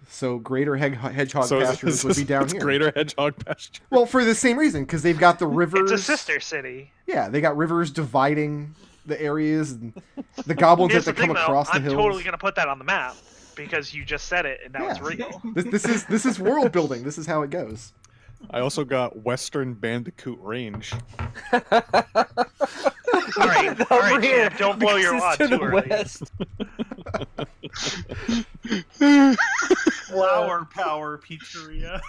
So Greater Hedgehog Pastures would be down here. Greater Hedgehog Pastures. Well, for the same reason, because they've got the rivers. It's a sister city. Yeah, they got rivers dividing the areas, and the goblins have Here's to the thing, come though, across the I'm hills. totally gonna put that on the map because you just said it and now it's Yeah. real. This is world building. This is how it goes. I also got Western Bandicoot Range. All right, Champ, don't blow your wad to too the early. west. Flower Power Pizzeria.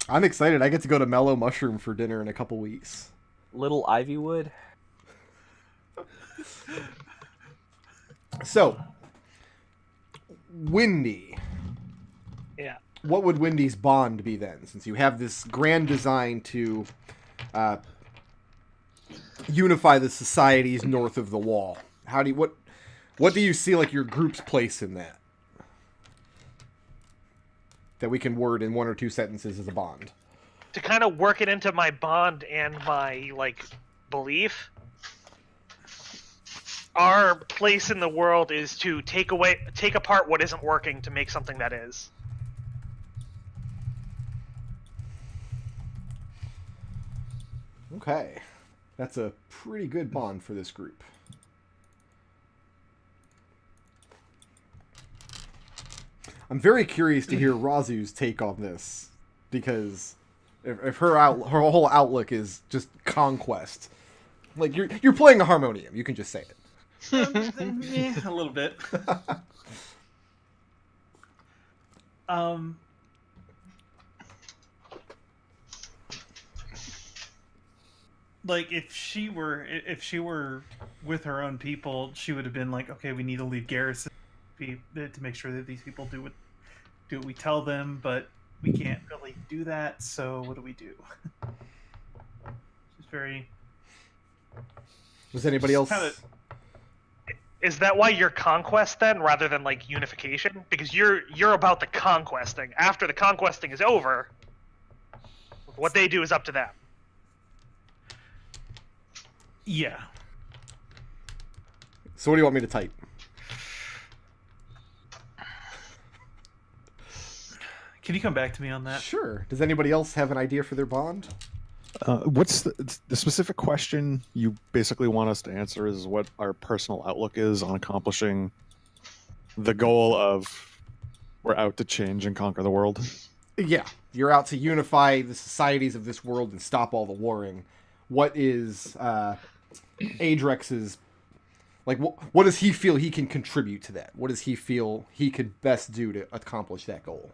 I'm excited. I get to go to Mellow Mushroom for dinner in a couple weeks. Little Ivywood. So, Windy. Yeah. What would Windy's bond be then? Since you have this grand design to unify the societies north of the wall. What do you see like your group's place in that? That we can word in one or two sentences as a bond. To kind of work it into my bond and my belief, our place in the world is to take apart what isn't working to make something that is. Okay. That's a pretty good bond for this group. I'm very curious to hear Raazu's take on this, because if her whole outlook is just conquest, like you're playing a harmonium, you can just say it. A little bit. like if she were with her own people, she would have been like, okay, we need to leave garrison to make sure that these people do what we tell them, but we can't really do that. So what do we do? It's very. Was anybody else? Is that why you're conquest then, rather than like unification? Because you're about the conquesting. After the conquesting is over, what they do is up to them. Yeah. So what do you want me to type? Can you come back to me on that? Sure. Does anybody else have an idea for their bond? What's the specific question you basically want us to answer is what our personal outlook is on accomplishing the goal of we're out to change and conquer the world? Yeah. You're out to unify the societies of this world and stop all the warring. What is Adrex's... Like, what does he feel he can contribute to that? What does he feel he could best do to accomplish that goal?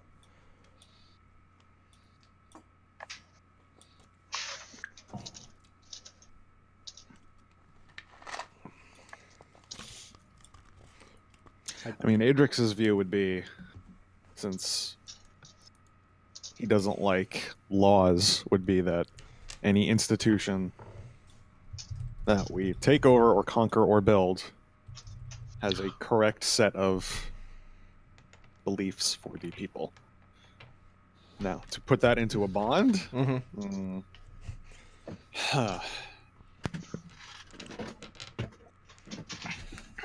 I mean, Adrex's view would be, since he doesn't like laws, would be that any institution that we take over or conquer or build has a correct set of beliefs for the people. Now, to put that into a bond,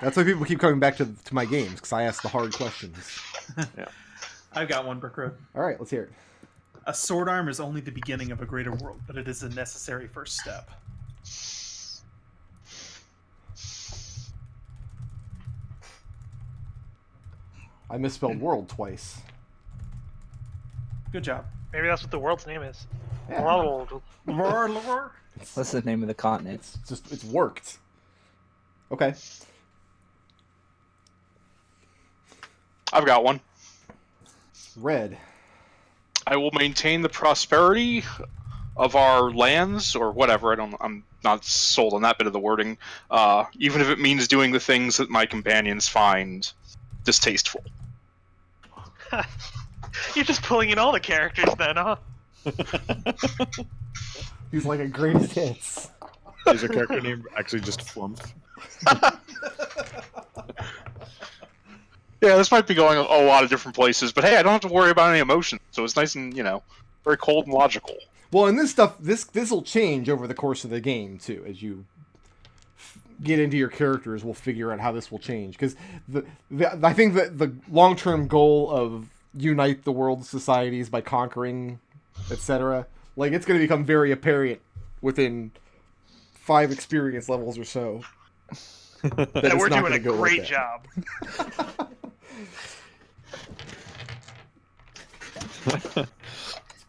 That's why people keep coming back to my games, because I ask the hard questions. yeah. I've got one, Brick Road. All right, let's hear it. A sword arm is only the beginning of a greater world, but it is a necessary first step. I misspelled world twice. Good job. Maybe that's what the world's name is. Yeah. What's the name of the continent? It's worked. Okay. I've got one. Red. I will maintain the prosperity of our lands, or whatever. I'm not sold on that bit of the wording. Even if it means doing the things that my companions find distasteful. You're just pulling in all the characters then, huh? He's like a greatest hits. Is a character name actually just Flumph? Yeah, this might be going a lot of different places, but hey, I don't have to worry about any emotion, so it's nice and, very cold and logical. Well, and this will change over the course of the game too, as you get into your characters. We'll figure out how this will change, because I think that the long-term goal of unite the world's societies by conquering, etc., like it's going to become very apparent within 5 experience levels or so. That we're doing a great job.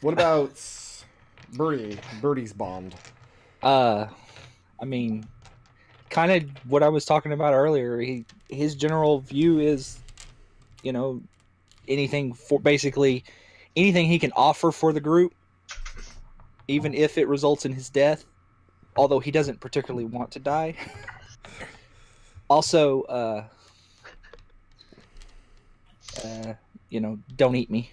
What about Birdie's bond? I mean, kind of what I was talking about earlier. His general view is, anything he can offer for the group, even if it results in his death. Although he doesn't particularly want to die. Also, don't eat me.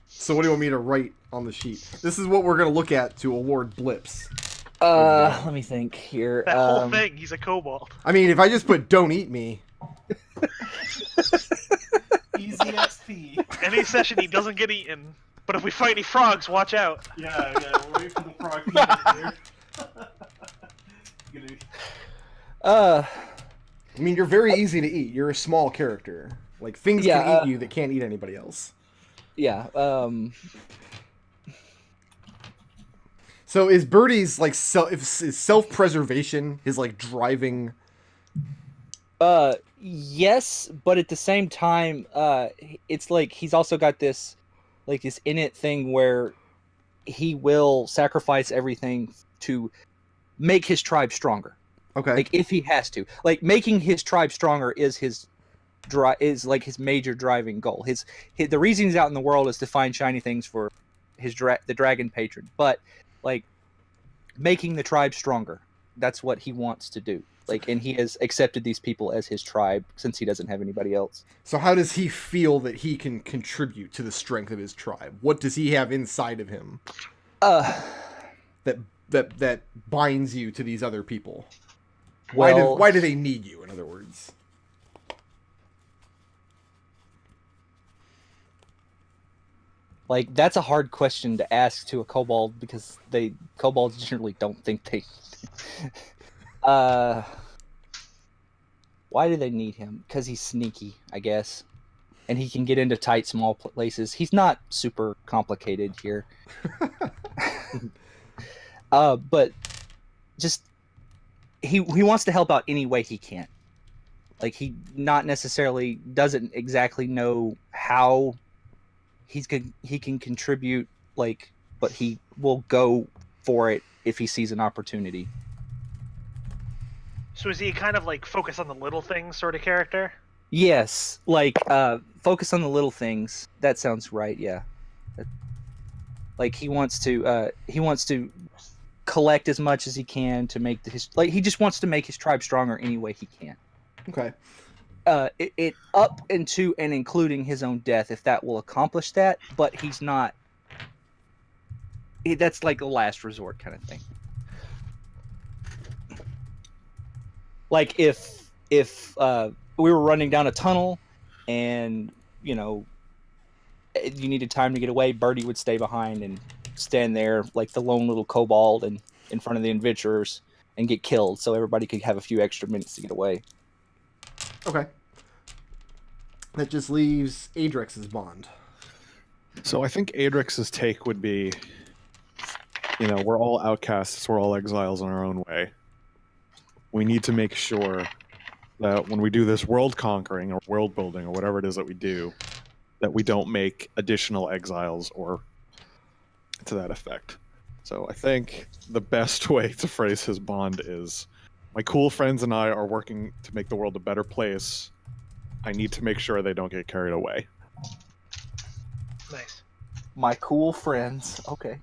So what do you want me to write on the sheet? This is what we're going to look at to award blips. Let me think here. That whole thing, he's a kobold. I mean, if I just put "don't eat me," Easy XP. Any session he doesn't get eaten. But if we fight any frogs, watch out. Yeah, we'll wait for the frog here. I mean, you're very easy to eat. You're a small character. Like, things can eat you that can't eat anybody else. Yeah, So is Birdie's, like, self-preservation his, like, driving... yes, but at the same time, it's like he's also got this innate thing where he will sacrifice everything to make his tribe stronger. Okay. Like, if he has to. Like, making his tribe stronger is his major driving goal. The reason he's out in the world is to find shiny things for the dragon patron. But, like, making the tribe stronger. That's what he wants to do. Like, and he has accepted these people as his tribe since he doesn't have anybody else. So how does he feel that he can contribute to the strength of his tribe? What does he have inside of him that binds you to these other people? Why do they need you, in other words? Like, that's a hard question to ask to a kobold because kobolds generally don't think they. Why do they need him? Because he's sneaky, I guess, and he can get into tight, small places. He's not super complicated here, but just he wants to help out any way he can. Like, he not necessarily doesn't exactly know how he can contribute, like, but he will go for it if he sees an opportunity. So is he kind of like focus on the little things sort of character? Yes, like focus on the little things. That sounds right. Yeah, like he wants to collect as much as he can to make he just wants to make his tribe stronger any way he can. Okay. It up into and including his own death if that will accomplish that, but he's not. That's like a last resort kind of thing. Like if we were running down a tunnel and you needed time to get away, Birdie would stay behind and stand there like the lone little kobold and in front of the adventurers and get killed so everybody could have a few extra minutes to get away. Okay. That just leaves Adrex's bond. So I think Adrex's take would be, we're all outcasts, we're all exiles in our own way. We need to make sure that when we do this world conquering or world building or whatever it is that we do, that we don't make additional exiles or to that effect. So I think the best way to phrase his bond is, my cool friends and I are working to make the world a better place. I need to make sure they don't get carried away. Nice. My cool friends. Okay.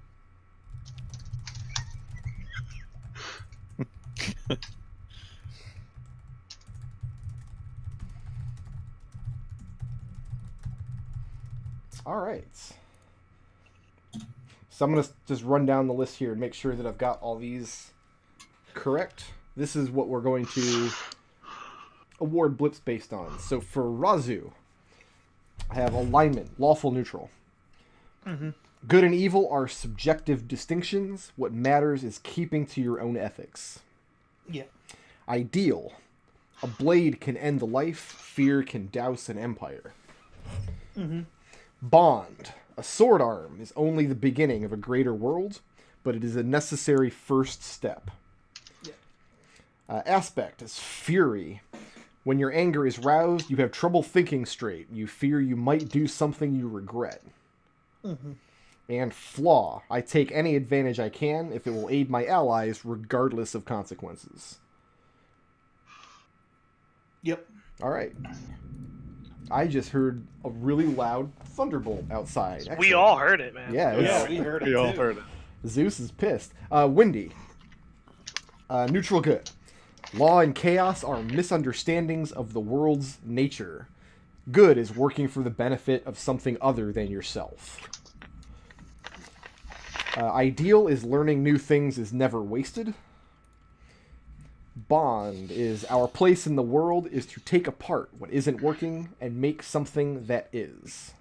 All right. So I'm going to just run down the list here and make sure that I've got all these correct. This is what we're going to award blips based on. So for Raazu, I have alignment, lawful, neutral. Mm-hmm. Good and evil are subjective distinctions. What matters is keeping to your own ethics. Yeah. Ideal. A blade can end the life. Fear can douse an empire. Mm-hmm. Bond. A sword arm is only the beginning of a greater world, but it is a necessary first step. Yeah. Aspect is fury. When your anger is roused, you have trouble thinking straight. You fear you might do something you regret. Mm-hmm. And flaw. I take any advantage I can if it will aid my allies, regardless of consequences. Yep. All right. I just heard a really loud thunderbolt outside. Excellent. We all heard it, man. Yeah, Yeah, we heard it. We all too. heard it. Zeus is pissed. Windy. Neutral good. Law and chaos are misunderstandings of the world's nature. Good is working for the benefit of something other than yourself. Ideal is learning new things is never wasted. Bond is our place in the world is to take apart what isn't working and make something that is.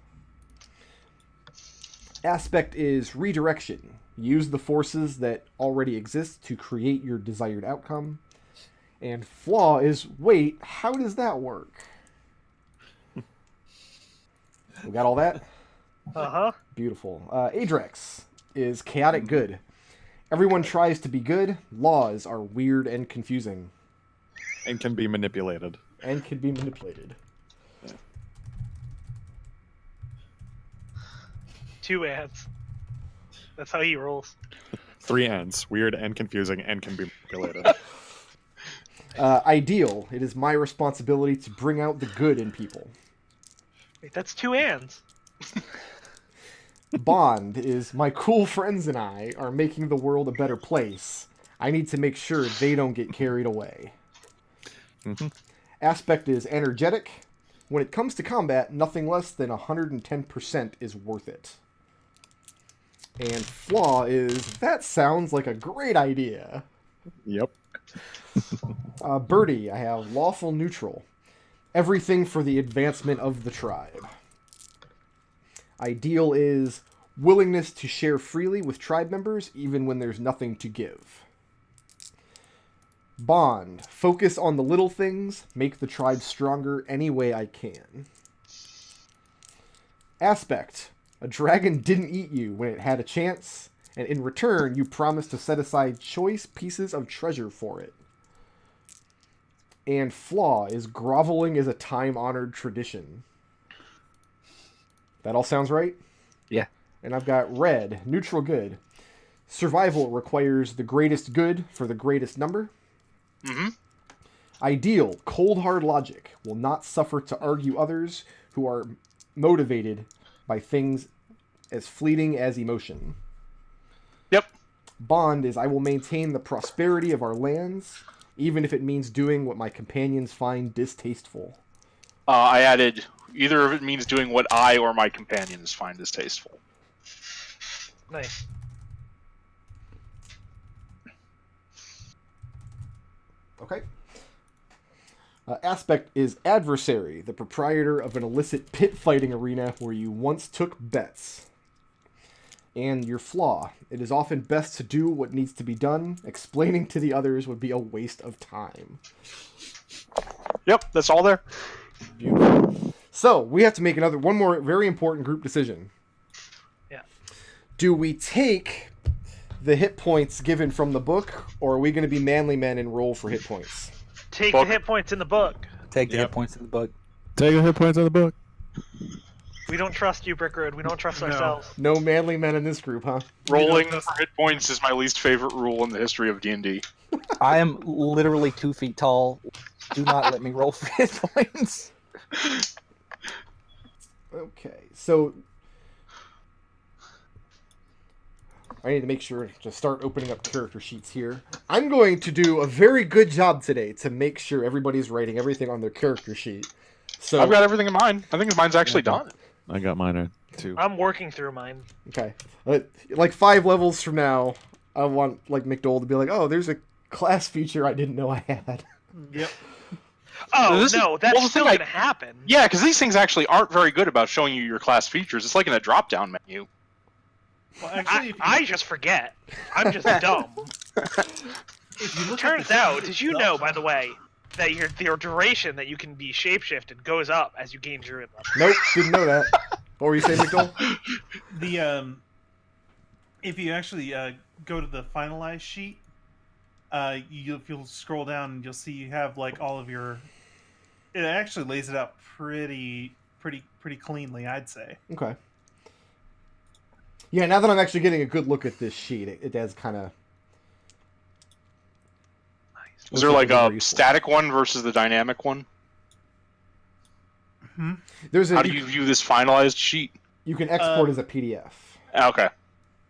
Aspect is redirection. Use the forces that already exist to create your desired outcome. And flaw is, wait, how does that work? We got all that? Uh-huh. Beautiful. Adrex is chaotic good. Everyone tries to be good. Laws are weird and confusing. And can be manipulated. And can be manipulated. Yeah. 2 ants. That's how he rolls. 3 ends. Weird and confusing and can be manipulated. Ideal. It is my responsibility to bring out the good in people. Wait, that's 2 ants. Bond is my cool friends and I are making the world a better place. I need to make sure they don't get carried away. Mm-hmm. Aspect is energetic. When it comes to combat, nothing less than 110% is worth it. And flaw is, that sounds like a great idea. Yep. Birdie, I have lawful neutral. Everything for the advancement of the tribe. Ideal is willingness to share freely with tribe members, even when there's nothing to give. Bond, focus on the little things, make the tribe stronger any way I can. Aspect, a dragon didn't eat you when it had a chance, and in return you promised to set aside choice pieces of treasure for it. And flaw is groveling is a time-honored tradition. That all sounds right? Yeah. And I've got red, neutral good. Survival requires the greatest good for the greatest number. Mm-hmm. Ideal, cold hard logic, will not suffer to argue others who are motivated by things as fleeting as emotion. Yep. Bond is I will maintain the prosperity of our lands, even if it means doing what my companions find distasteful. I added, either of it means doing what I or my companions find distasteful. Nice. Okay. Aspect is adversary, the proprietor of an illicit pit fighting arena where you once took bets. And your flaw, it is often best to do what needs to be done. Explaining to the others would be a waste of time. Yep, that's all there. Beautiful. So, we have to make one more very important group decision. Yeah. Do we take the hit points given from the book, or are we going to be manly men and roll for hit points? Take Book. the hit points in the book. Take the Yep. hit points in the book. Take the hit points of the book. We don't trust you, Brickroad. We don't trust No. ourselves. No manly men in this group, huh? Rolling for hit points is my least favorite rule in the history of D&D. I am literally 2 feet tall. Do not let me roll for hit points. Okay, so I need to make sure to start opening up character sheets here. I'm going to do a very good job today to make sure everybody's writing everything on their character sheet. So I've got everything in mind. I think mine's actually done. I got mine too. I'm working through mine. okay, like 5 levels from now, I want like McDohl to be like, "Oh, there's a class feature I didn't know I had." Yep. Oh, This is- no, that's well, the still thing going to happen. Yeah, because these things actually aren't very good about showing you your class features. It's like in a drop-down menu. Well, actually, I just forget. I'm just dumb. if you look Turns at out, did you know, by the way, that your duration that you can be shapeshifted goes up as you gain druid level? Nope, didn't know that. What were you saying, McDohl? the if you actually go to the finalize sheet, if you'll scroll down and you'll see you have like all of your. It actually lays it out pretty cleanly, I'd say. Okay. Yeah, now that I'm actually getting a good look at this sheet, it does kind of. Is there like a static one versus the dynamic one? There's a How do you view this finalized sheet? you can export as a PDF. Okay.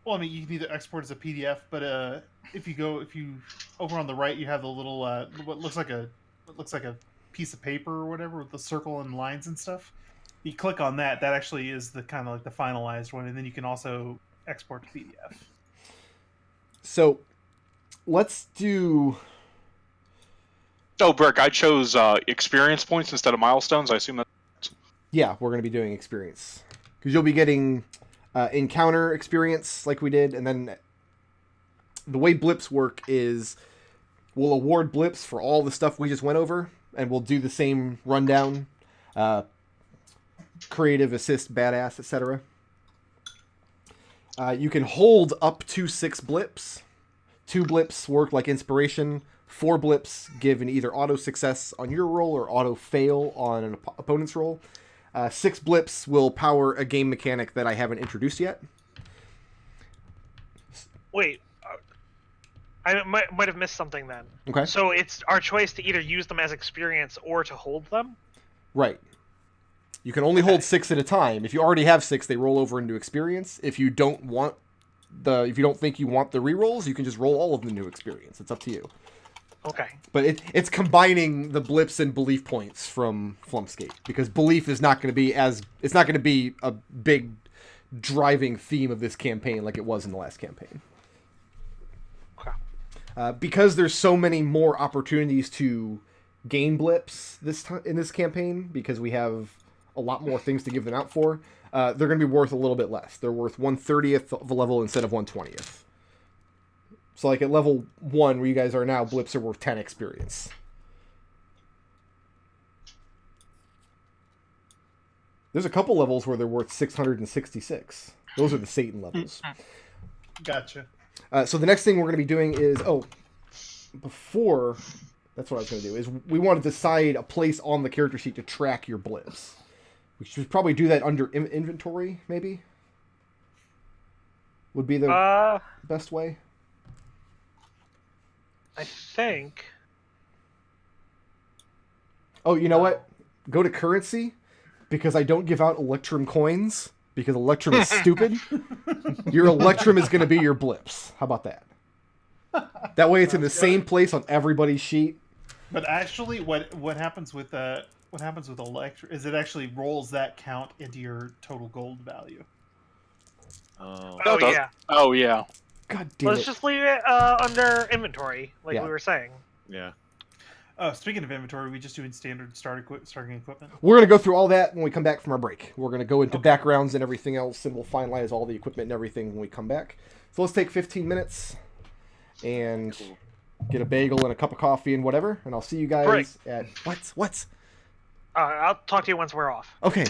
Well, I mean, you can either export as a PDF, but if you over on the right, you have the little what looks like a piece of paper or whatever with the circle and lines and stuff. You click on that. That actually is the kind of like the finalized one, and then you can also export to PDF. So, let's do. Oh, Burke, I chose experience points instead of milestones. I assume that. Yeah, we're going to be doing experience because you'll be getting encounter experience like we did, and then the way blips work is we'll award blips for all the stuff we just went over, and we'll do the same rundown, creative, assist, badass, etc. You can hold up to 6 blips. 2 blips work like inspiration. 4 blips give an either auto success on your roll or auto fail on an opponent's roll. 6 blips will power a game mechanic that I haven't introduced yet. Wait, I might have missed something then. Okay. So it's our choice to either use them as experience or to hold them? Right. You can only hold 6 at a time. If you already have 6, they roll over into experience. If you don't think you want the rerolls, you can just roll all of the new experience. It's up to you. Okay. But it's combining the blips and belief points from Flumphscape, because belief is not going to be a big driving theme of this campaign like it was in the last campaign. Okay. Because there's so many more opportunities to gain blips in this campaign, because we have a lot more things to give them out for, they're going to be worth a little bit less. They're worth 1/30th of a level instead of 1/20th. So like at level 1, where you guys are now, blips are worth 10 experience. There's a couple levels where they're worth 666. Those are the Satan levels. Gotcha. So the next thing we're going to be doing is... That's what I was going to do, is we want to decide a place on the character sheet to track your blips. We should probably do that under inventory, maybe? Would be the best way? I think... Oh, you know what? Go to currency, because I don't give out Electrum coins, because Electrum is stupid. Your Electrum is going to be your blips. How about that? That way it's in the same place on everybody's sheet. But actually, what happens with Electrum is it actually rolls that count into your total gold value. Oh yeah. Oh yeah. God damn Let's it. just leave it under inventory, like Yeah. we were saying. Yeah. Oh, speaking of inventory, we just doing standard starting equipment. We're going to go through all that when we come back from our break. We're going to go into backgrounds and everything else, and we'll finalize all the equipment and everything when we come back. So let's take 15 minutes and get a bagel and a cup of coffee and whatever, and I'll see you guys Break. at... What? I'll talk to you once we're off. Okay.